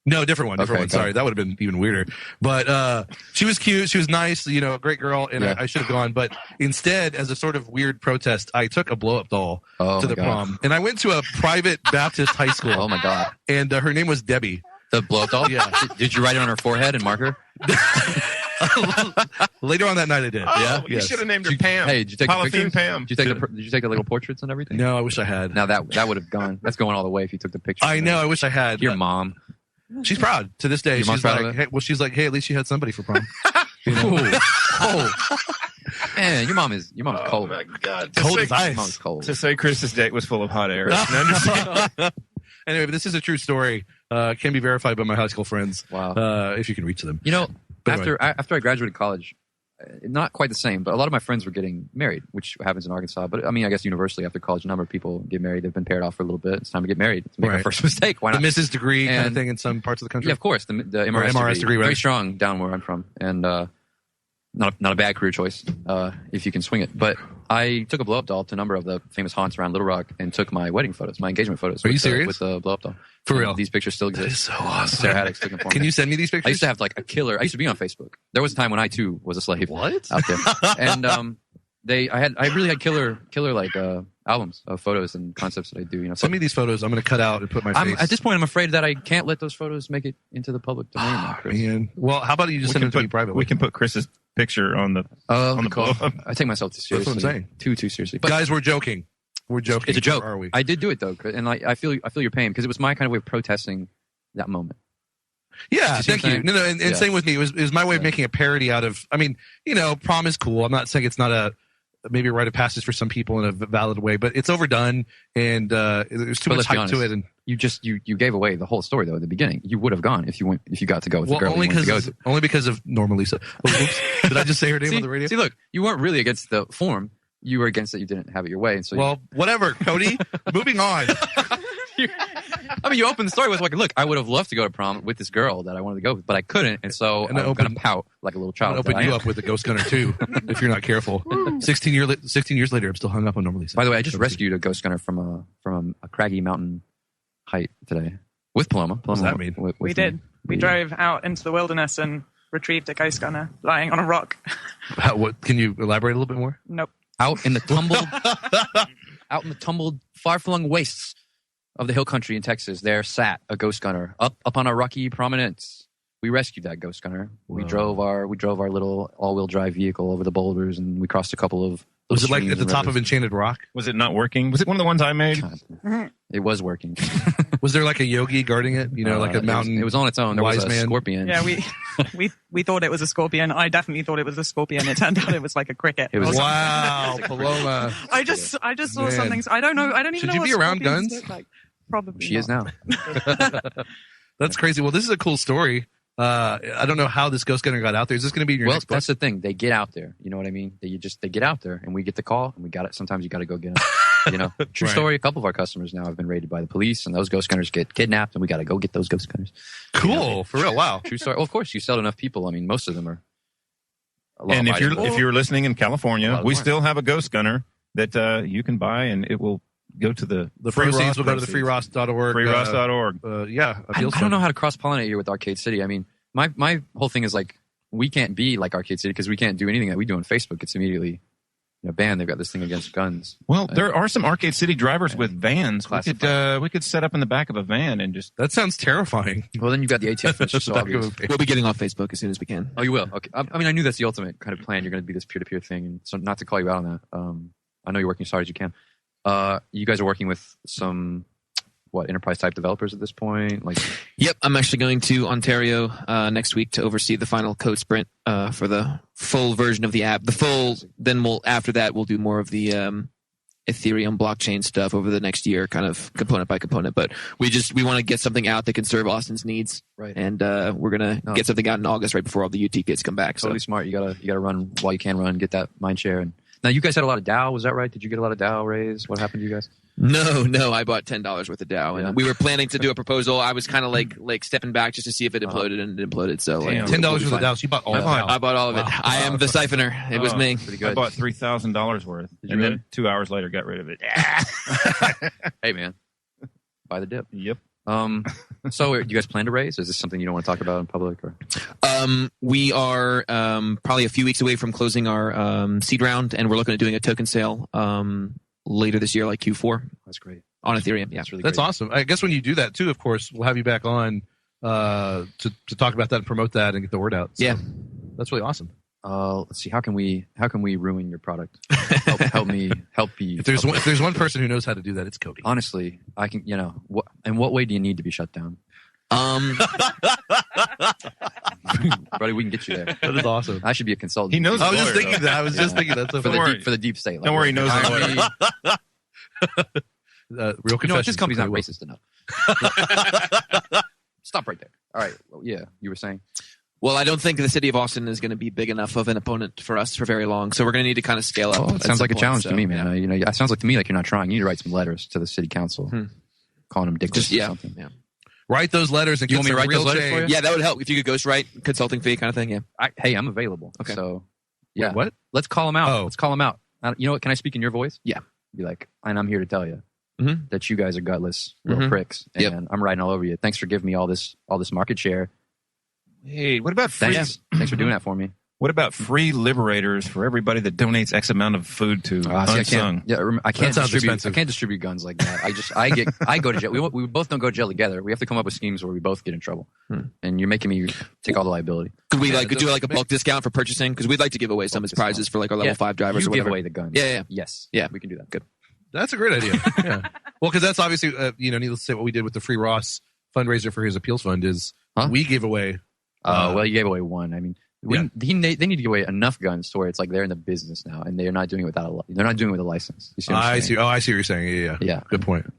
No, different one. Sorry, that would have been even weirder. But she was cute. She was nice. A great girl. And I should have gone. But instead, as a sort of weird protest, I took a blow-up doll to the prom. And I went to a private Baptist high school. Oh, my God. And her name was Debbie. The blow-up doll? Yeah. Did you write it on her forehead and mark her? Later on that night, I did. You should have named her Pam. Hey, did you take Polythene Pam. Did you take the little portraits and everything? No, I wish I had. Now that would have gone. That's going all the way if you took the picture. I know. I wish I had. Your mom. She's proud to this day. She's like, hey, at least you had somebody for prom. Man, your mom's cold. Oh my God. Cold as ice. Your mom's cold. To say Chris's date was full of hot air. Anyway, this is a true story. Can be verified by my high school friends. Wow. If you can reach them. After I graduated college, not quite the same, but a lot of my friends were getting married, which happens in Arkansas. But I mean, I guess universally after college, a number of people get married. They've been paired off for a little bit. It's time to get married. To make our first mistake. Why not? The Mrs. degree kind of thing in some parts of the country. Yeah, of course. The MRS degree, right? Very strong down where I'm from. And not a bad career choice if you can swing it. But I took a blow-up doll to a number of the famous haunts around Little Rock and took my wedding photos, my engagement photos. Are you serious? With the blow-up doll. For real? These pictures still exist. That is so awesome. Sarah Haddix took them for me. Can you send me these pictures? I used to have like a killer. I used to be on Facebook. There was a time when I too was a slave. What? Out there. And I really had killer like albums of photos and concepts that I do. Send me these photos. I'm going to cut out and put my face. At this point, I'm afraid that I can't let those photos make it into the public domain. Man. Well, how about you just send them to me privately? We can put Chris's picture on the blow-up. I take myself too seriously. That's what I'm saying. Too seriously. But guys, we're joking. We're joking. It's a joke. Or are we? I did do it though, and I feel your pain because it was my kind of way of protesting that moment. Yeah, thank you. No, and same with me. It was my way of making a parody out of. I mean, prom is cool. I'm not saying it's not maybe a rite of passage for some people in a valid way, but it's overdone and there's too much hype to it. And you gave away the whole story though at the beginning. You would have gone if you got to go with the girl. Only because of Norma Lisa. Oh, oops. Did I just say her name on the radio? See, look, you weren't really against the form. You were against that you didn't have it your way. And so whatever, Cody. Moving on. I mean, you opened the story with like, look, I would have loved to go to prom with this girl that I wanted to go with, but I couldn't, and so I'm going to pout like a little child. I'm going to open you up with the Ghost Gunner too, if you're not careful. 16 years later, I'm still hung up on Norma Lisa. By the way, I just rescued a Ghost Gunner from a craggy mountain height today with Paloma. What does that mean? We did. We drove out into the wilderness and retrieved a Ghost Gunner lying on a rock. What? Can you elaborate a little bit more? Nope. Out in the tumbled, far-flung wastes of the hill country in Texas, there sat a Ghost Gunner up on a rocky prominence. We rescued that Ghost Gunner. We drove our little all-wheel drive vehicle over the boulders, and we crossed a couple of. Was it like at the top of Enchanted Rock? Was it not working? Was it one of the ones I made? It was working. Was there like a yogi guarding it? You know, like a mountain. It was on its own. There was a scorpion. Yeah, we thought it was a scorpion. I definitely thought it was a scorpion. It turned out it was like a cricket. It was wow, Paloma. I just saw something. I don't know. I don't even know. Should you be around guns? Look like. Probably she is now. That's crazy. Well, this is a cool story. I don't know how this Ghost Gunner got out there. Is this going to be in your next book? That's the thing. They get out there. You know what I mean? They get out there, and we get the call, and we got it. Sometimes you got to go get them. You know, true story. A couple of our customers now have been raided by the police, and those Ghost Gunners get kidnapped, and we got to go get those Ghost Gunners. Cool, for real. Wow, true story. Well, of course, you sell enough people. I mean, most of them are. And if you're listening in California, we still have a Ghost Gunner that you can buy, and it will. Go to the proceeds will go to the freeross.org. Freeross.org. Yeah. I don't know how to cross-pollinate here with Arcade City. I mean, my whole thing is like, we can't be like Arcade City because we can't do anything that we do on Facebook. It's immediately banned. They've got this thing against guns. Well, there are some Arcade City drivers with vans. We could set up in the back of a van and just... That sounds terrifying. Well, then you've got the ATF, which is so obvious. We'll be getting off Facebook as soon as we can. Oh, you will? Okay. I mean, I knew that's the ultimate kind of plan. You're going to be this peer-to-peer thing. And so not to call you out on that. I know you're working as hard as you can. You guys are working with some enterprise type developers at this point? Yep, I'm actually going to Ontario next week to oversee the final code sprint for the full version of the app. Then after that we'll do more of the Ethereum blockchain stuff over the next year, kind of component by component. But we want to get something out that can serve Austin's needs, right? And we're gonna get something out in August, right before all the UT kids come back. Totally smart. You gotta run while you can run, get that mind share. And now you guys had a lot of DAO, was that right? Did you get a lot of DAO raised? What happened to you guys? No, I bought $10 worth of DAO, and we were planning to do a proposal. I was kind of like stepping back just to see if it imploded, and it imploded. So $10 worth of DAO. So you bought all of it. I bought all of it. I am the siphoner. It was me. Pretty good. I bought $3,000 worth, and then 2 hours later got rid of it. Hey man, buy the dip. Yep. So do you guys plan to raise? Is this something you don't want to talk about in public? Or? We are probably a few weeks away from closing our seed round, and we're looking at doing a token sale later this year, like Q4. That's great. On Ethereum, yeah. That's awesome. I guess when you do that too, of course, we'll have you back on to talk about that and promote that and get the word out. So yeah. That's really awesome. Let's see. How can we ruin your product? Help me. If there's one person who knows how to do that, it's Cody. Honestly, I can. In what way do you need to be shut down? Buddy, we can get you there. That is awesome. I should be a consultant. He knows. I was just thinking that. I was just thinking that. For the deep state. Don't worry, he knows. Real confession. This company's not racist enough. Stop right there. All right. Well, yeah, you were saying. Well, I don't think the city of Austin is going to be big enough of an opponent for us for very long, so we're going to need to kind of scale up. It sounds like a challenge to me, man. Yeah. It sounds like to me like you're not trying. You need to write some letters to the city council, calling them dickless or something. Yeah. Write those letters and you want me to write those letters for you? Yeah, that would help if you could ghostwrite, consulting fee kind of thing. Yeah. Hey, I'm available. Okay. So, yeah. Wait, what? Let's call them out. Oh. Let's call them out. You know what? Can I speak in your voice? Yeah. Be like, and I'm here to tell you that you guys are gutless little pricks, and I'm riding all over you. Thanks for giving me all this market share. Hey, what about free? Thanks for doing that for me. What about free liberators for everybody that donates X amount of food to Unsung? I can't distribute guns like that. I go to jail. We both don't go to jail together. We have to come up with schemes where we both get in trouble. And you're making me take all the liability. Could we do a bulk discount for purchasing? Because we'd like to give away some as prizes for like our level 5 drivers. You or whatever. give away the guns. Yeah. Yes. Yeah. We can do that. Good. That's a great idea. Yeah. Well, because that's obviously needless to say, what we did with the Free Ross fundraiser for his appeals fund is we gave away. Well, you gave away one. I mean, They need to give away enough guns to where it's like they're in the business now, and they're not doing it they're not doing it with a license. You see what I'm saying? I see what you're saying. Yeah. Good point.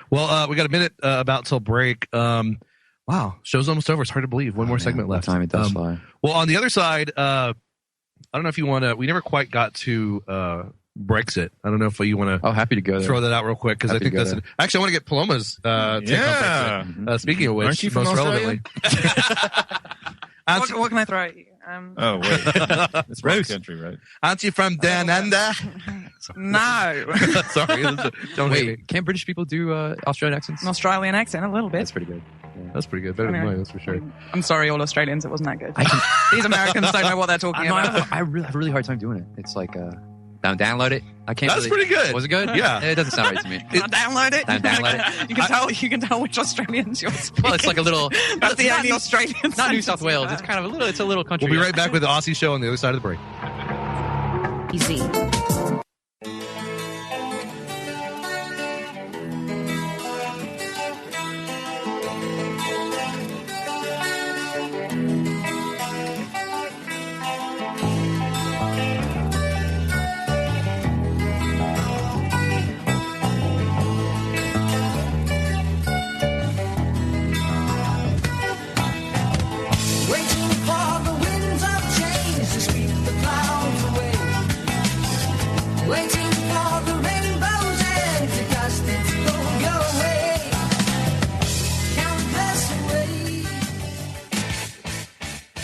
Well, we got a minute about till break. Wow, show's almost over. It's hard to believe. One more segment left. Time it does fly. Well, on the other side, I don't know if you want to. We never quite got to Brexit. I don't know if you want to. Happy to go there. Throw that out real quick because I think that's. Actually, I want to get Paloma's take on Brexit. Speaking of which, aren't you from most Australia? relevantly. What can I throw at you? Oh wait, it's Rose country, right? Aren't you from down under? No. Sorry, don't hate me. Can't British people do Australian accents? An Australian accent, a little bit. That's pretty good. Yeah. That's pretty good. Better than mine, that's for sure. I'm sorry, all Australians. It wasn't that good. These Americans don't know what they're talking about. I really have a really hard time doing it. It's like download it. I can't. That's pretty good. Was it good? Yeah. It doesn't sound right to me. Download it. Download it. You can tell which Australians you're speaking. Well, it's like a little. That's the only Australian. Not New South Wales. It's kind of a little. It's a little country. We'll be right back with the Aussie show on the other side of the break. Easy.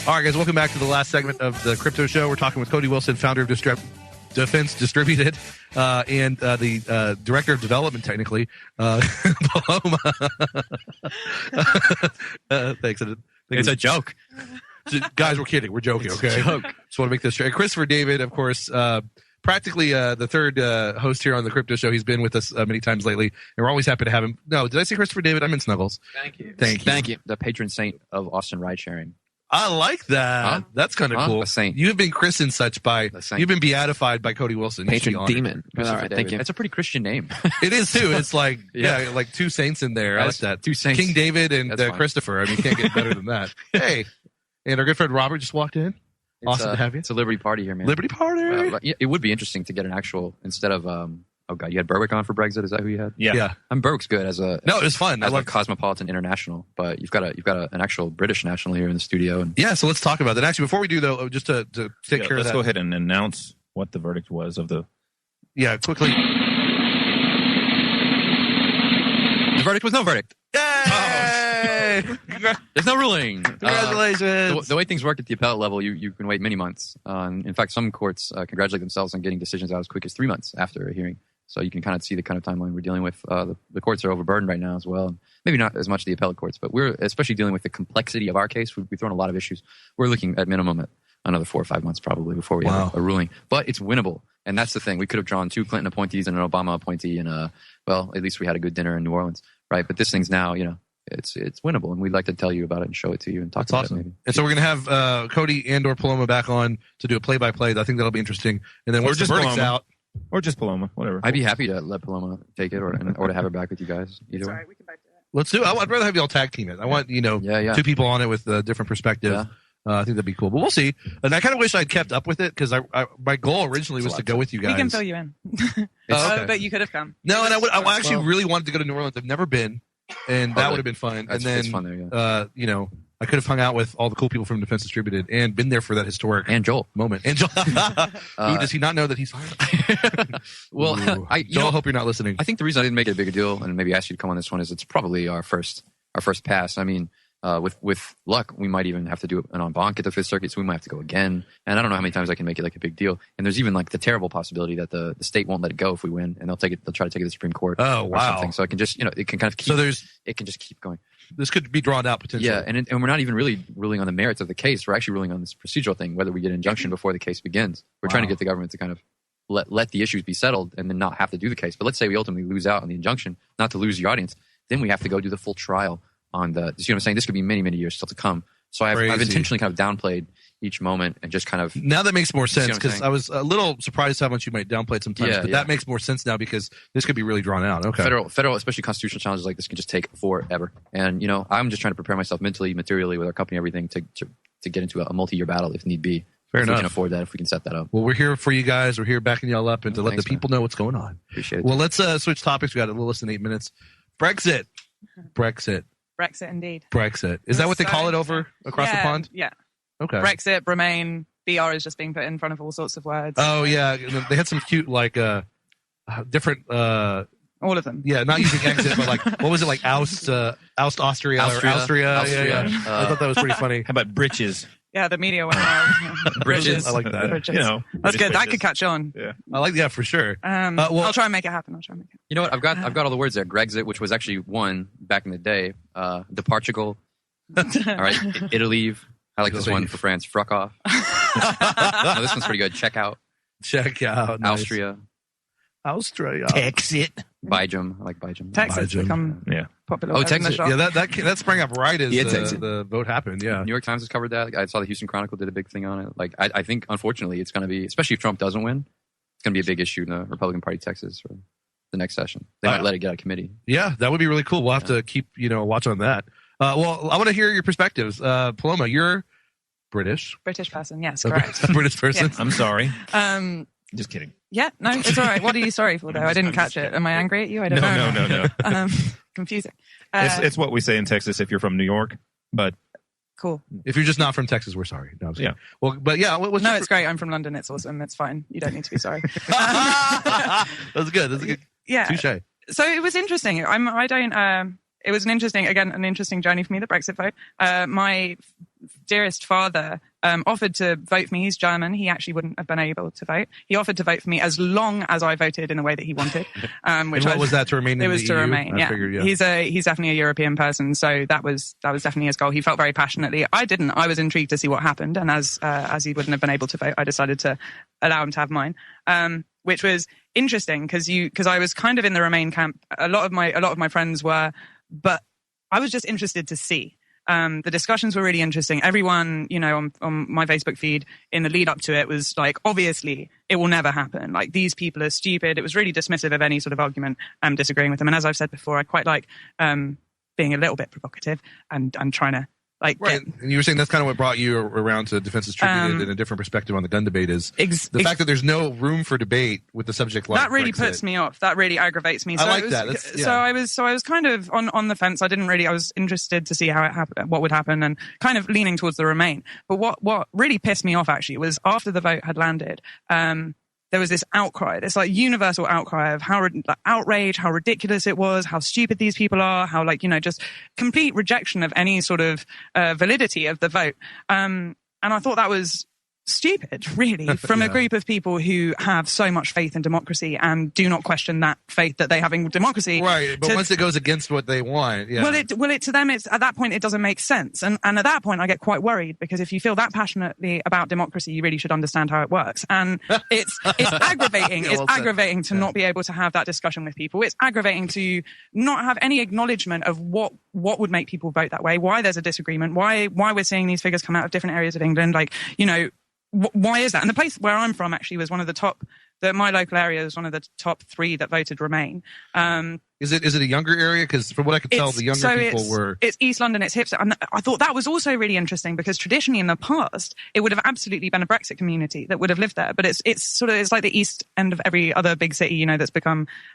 All right, guys, welcome back to the last segment of the Crypto Show. We're talking with Cody Wilson, founder of Defense Distributed, and the director of development, technically, Paloma. Thanks. It's a joke. Guys, we're kidding. We're joking, okay? Just want to make this straight. Christopher David, of course, practically the third host here on the Crypto Show. He's been with us many times lately, and we're always happy to have him. No, did I say Christopher David? I'm in Snuggles. Thank you. The patron saint of Austin ride sharing. I like that. Huh? That's kind of cool. A saint. You have been christened such by. You've been beatified by Cody Wilson. Patron demon. All right, thank you. That's a pretty Christian name. It is too. It's like like two saints in there. I like that. Two saints. King David and Christopher. I mean, you can't get better than that. Hey, and our good friend Robert just walked in. Awesome to have you. It's a Liberty Party here, man. Liberty Party. It would be interesting to get an actual instead of. Oh God, you had Berwick on for Brexit. Is that who you had? Yeah. Berwick's good as a. No, it was fun. I love Cosmopolitan International, but you've got an actual British national here in the studio. And yeah, so let's talk about that. Actually, before we do though, just to take care of that, let's go ahead and announce what the verdict was of the. Yeah, quickly. The verdict was no verdict. Yay! There's no ruling. Congratulations. The way things work at the appellate level, you can wait many months. In fact, some courts congratulate themselves on getting decisions out as quick as 3 months after a hearing. So you can kind of see the kind of timeline we're dealing with. The courts are overburdened right now as well. Maybe not as much the appellate courts, but we're especially dealing with the complexity of our case. We've thrown a lot of issues. We're looking at minimum at another 4 or 5 months probably before we have a ruling. But it's winnable. And that's the thing. We could have drawn 2 Clinton appointees and an Obama appointee, and well, at least we had a good dinner in New Orleans, right? But this thing's now, it's winnable, and we'd like to tell you about it and show it to you and talk about it maybe. And so we're going to have Cody and/or Paloma back on to do a play-by-play. I think that'll be interesting. And then once the verdict's out, or just Paloma, whatever. I'd be happy to let Paloma take it, or to have her back with you guys. Either way. We can back to that. Let's do it. I'd rather have you all tag team it. I want 2 people on it with a different perspective. Yeah. I think that'd be cool, but we'll see. And I kind of wish I'd kept up with it because my goal originally was to go with you guys. We can fill you in. Okay. But you could have come. No, and I actually really wanted to go to New Orleans. I've never been, and that would have been fun. It's fun there, I could have hung out with all the cool people from Defense Distributed and been there for that historic Joel moment. And Joel, does he not know that he's fired? Well, Joel, I hope you're not listening. I think the reason I didn't make it a bigger deal and maybe ask you to come on this one is it's probably our first pass. I mean, with luck, we might even have to do an en banc at the Fifth Circuit, so we might have to go again. And I don't know how many times I can make it like a big deal. And there's even like the terrible possibility that the state won't let it go if we win, and they'll try to take it to the Supreme Court. Oh, wow! Or something. So it can just it can kind of keep. So it can just keep going. This could be drawn out potentially. Yeah, and we're not even really ruling on the merits of the case. We're actually ruling on this procedural thing, whether we get an injunction before the case begins. We're trying to get the government to kind of let the issues be settled and then not have to do the case. But let's say we ultimately lose out on the injunction, not to lose the audience, then we have to go do the full trial on the. You know what I'm saying? This could be many, many years still to come. So I've intentionally kind of downplayed each moment and just kind of. Now that makes more sense because I was a little surprised how much you might downplay it sometimes, but that makes more sense now because this could be really drawn out. Okay. Federal, especially constitutional challenges like this can just take forever. And, I'm just trying to prepare myself mentally, materially with our company, everything to to get into a multi-year battle if need be. Fair if enough. We can afford that, if we can set that up. Well, we're here for you guys. We're here backing y'all up and to let the people know what's going on. Appreciate it. Well, let's switch topics. We got a little less than 8 minutes. Brexit. Brexit, indeed. Brexit. Is that what they call it over across the pond? Yeah. Okay. Brexit, Remain, BR is just being put in front of all sorts of words. Oh, yeah. They had some cute, like, different... all of them. Yeah, not using exit, but like, what was it, like oust Austria? Austria. Yeah. I thought that was pretty funny. How about britches? Yeah, the media went wild. Bridges. I like that. Bridges. You know, that's good. That bridges. could catch on. Yeah, I like that for sure. I'll try and make it happen. You know what? I've got all the words there. Grexit, which was actually one back in the day. The Portugal. All right, Italy. I like this one for France. Fruck off. No, this one's pretty good. Check out. Check out. Nice. Austria. Texit. Bijum. I like Bijum. Texas become popular. Oh, Texas. Yeah, that sprang up right as the vote happened. Yeah. New York Times has covered that. I saw the Houston Chronicle did a big thing on it. Like, I think, unfortunately, it's going to be, especially if Trump doesn't win, it's going to be a big issue in the Republican Party Texas for the next session. They might let it get out of committee. Yeah, that would be really cool. We'll have to keep, watch on that. Well, I want to hear your perspectives. Paloma, you're British person. Yes, correct. British person. Yes. I'm sorry. Just kidding. Yeah, no, it's all right. What are you sorry for, though? I didn't catch it. Am I angry at you? I don't know. No. Confusing. It's what we say in Texas if you're from New York, but cool. If you're just not from Texas, we're sorry. No, yeah. Well, but yeah. No, it's great. I'm from London. It's awesome. It's fine. You don't need to be sorry. That's good. That's a good. Yeah. Touche. So it was interesting. It was an interesting journey for me, the Brexit vote. My dearest father offered to vote for me. He's German. He actually wouldn't have been able to vote. He offered to vote for me as long as I voted in the way that he wanted. Which was that, to remain in the EU? It was to remain, yeah. Figured, yeah. He's definitely a European person, so that was definitely his goal. He felt very passionately. I didn't. I was intrigued to see what happened, and as he wouldn't have been able to vote, I decided to allow him to have mine. Which was interesting because I was kind of in the Remain camp. A lot of my friends were, but I was just interested to see. The discussions were really interesting. Everyone, on my Facebook feed in the lead up to it was like, obviously, it will never happen. Like, these people are stupid. It was really dismissive of any sort of argument, disagreeing with them. And as I've said before, I quite like being a little bit provocative and trying to right. And you were saying that's kind of what brought you around to Defense Distributed and a different perspective on the gun debate is the fact that there's no room for debate with the subject like that really Brexit. Puts me off. That really aggravates me. So I like that. So I was kind of on the fence. I was interested to see how it happened, what would happen, and kind of leaning towards the Remain. But what really pissed me off actually was after the vote had landed. There was this outcry, this like universal outcry of how outrage, how ridiculous it was, how stupid these people are, how just complete rejection of any sort of validity of the vote. And I thought that was stupid, really, from a group of people who have so much faith in democracy and do not question that faith that they have in democracy. Right, but once it goes against what they want, yeah. Well, to them, it's at that point it doesn't make sense, and at that point I get quite worried because if you feel that passionately about democracy, you really should understand how it works, and it's aggravating. It's aggravating to not be able to have that discussion with people. It's aggravating to not have any acknowledgement of what would make people vote that way, why there's a disagreement, why we're seeing these figures come out of different areas of England, why is that? And the place where I'm from actually was one of the top. My local area was one of the top 3 that voted Remain. Is it a younger area? Because from what I could tell, the younger people were. It's East London. It's hipster. And I thought that was also really interesting because traditionally in the past it would have absolutely been a Brexit community that would have lived there. But it's like the east end of every other big city, that's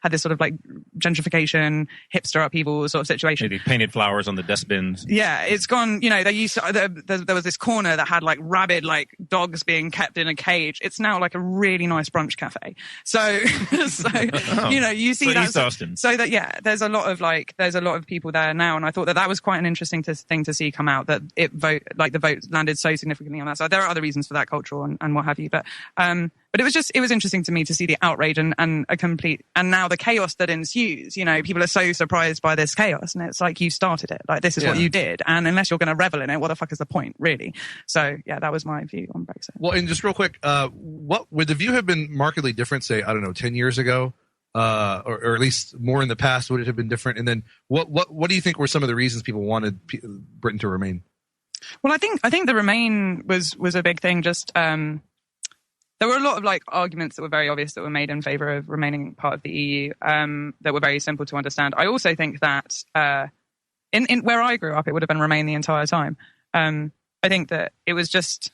had this sort of like gentrification, hipster upheaval sort of situation. Maybe painted flowers on the dustbins. Yeah, it's gone. They used to. There was this corner that had like rabid like dogs being kept in a cage. It's now like a really nice brunch cafe. So you see that. East Austin. So that. Yeah, there's a lot of people there now, and I thought that was quite an interesting thing to see come out, that the vote landed so significantly on that side. There are other reasons for that, cultural and what have you, but it was interesting to me to see the outrage and now the chaos that ensues. People are so surprised by this chaos, and it's like, you started it, like this is what you did, and unless you're going to revel in it, what the fuck is the point, really? So yeah, that was my view on Brexit. Well, and just real quick, what would the view have been markedly different, say, I don't know, 10 years ago? Or at least more in the past, would it have been different? And then what do you think were some of the reasons people wanted Britain to remain? Well, I think the Remain was a big thing. Just there were a lot of like arguments that were very obvious that were made in favour of remaining part of the EU that were very simple to understand. I also think that in where I grew up, it would have been Remain the entire time. I think that it was just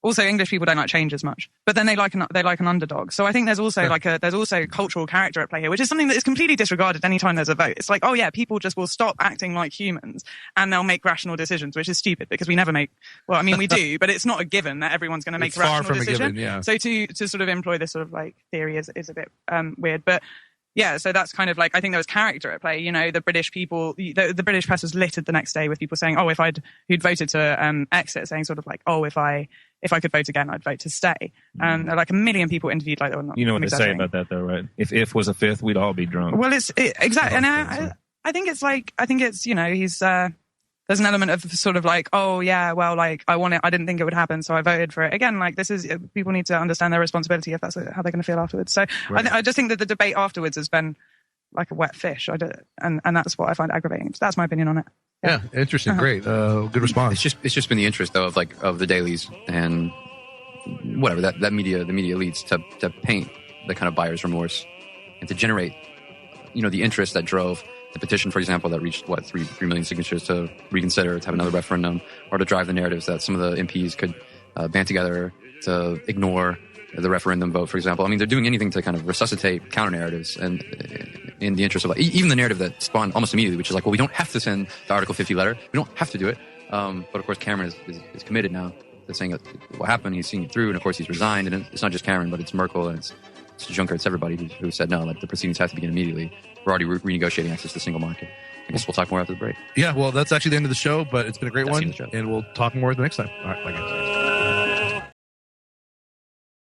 also English people don't like change as much, but then they like an underdog. So I think there's also there's also cultural character at play here, which is something that is completely disregarded anytime there's a vote. It's like, oh yeah, people just will stop acting like humans and they'll make rational decisions, which is stupid because we never make. Well, I mean we do, but it's not a given that everyone's going to make a rational decision. Given, yeah. So to sort of employ this sort of like theory is a bit weird, but. Yeah, so that's kind of like, I think there was character at play. You know, the British people, the British press was littered the next day with people saying, oh, who'd voted to exit, saying sort of like, oh, if I could vote again, I'd vote to stay. Like 1 million people interviewed, like, not, you know what they say about that though, right? If was a fifth, we'd all be drunk. Well, exactly. And I think it's, you know, he's, there's an element of sort of like, oh yeah, well, like I didn't think it would happen, so I voted for it. Again, like this is, people need to understand their responsibility if that's how they're going to feel afterwards. So right. I just think that the debate afterwards has been like a wet fish. And that's what I find aggravating. So that's my opinion on it. Yeah, interesting. Great. Good response. It's just been the interest though of the dailies and whatever the media leads to paint the kind of buyer's remorse and to generate, you know, the interest that drove the petition, for example, that reached 3 million signatures to reconsider, to have another referendum, or to drive the narratives that some of the MPs could band together to ignore the referendum vote, for example. I mean, they're doing anything to kind of resuscitate counter narratives, and in the interest of like, even the narrative that spawned almost immediately, which is like, well, we don't have to send the Article 50 letter, we don't have to do it. But of course, Cameron is committed now to saying that what happened, he's seeing it through, and of course he's resigned. And it's not just Cameron, but it's Merkel and it's Juncker, it's everybody who said no, like the proceedings have to begin immediately. We're already renegotiating access to the single market. I guess we'll talk more after the break. Yeah, well, that's actually the end of the show, but it's been a great one, and we'll talk more the next time. All right, bye guys.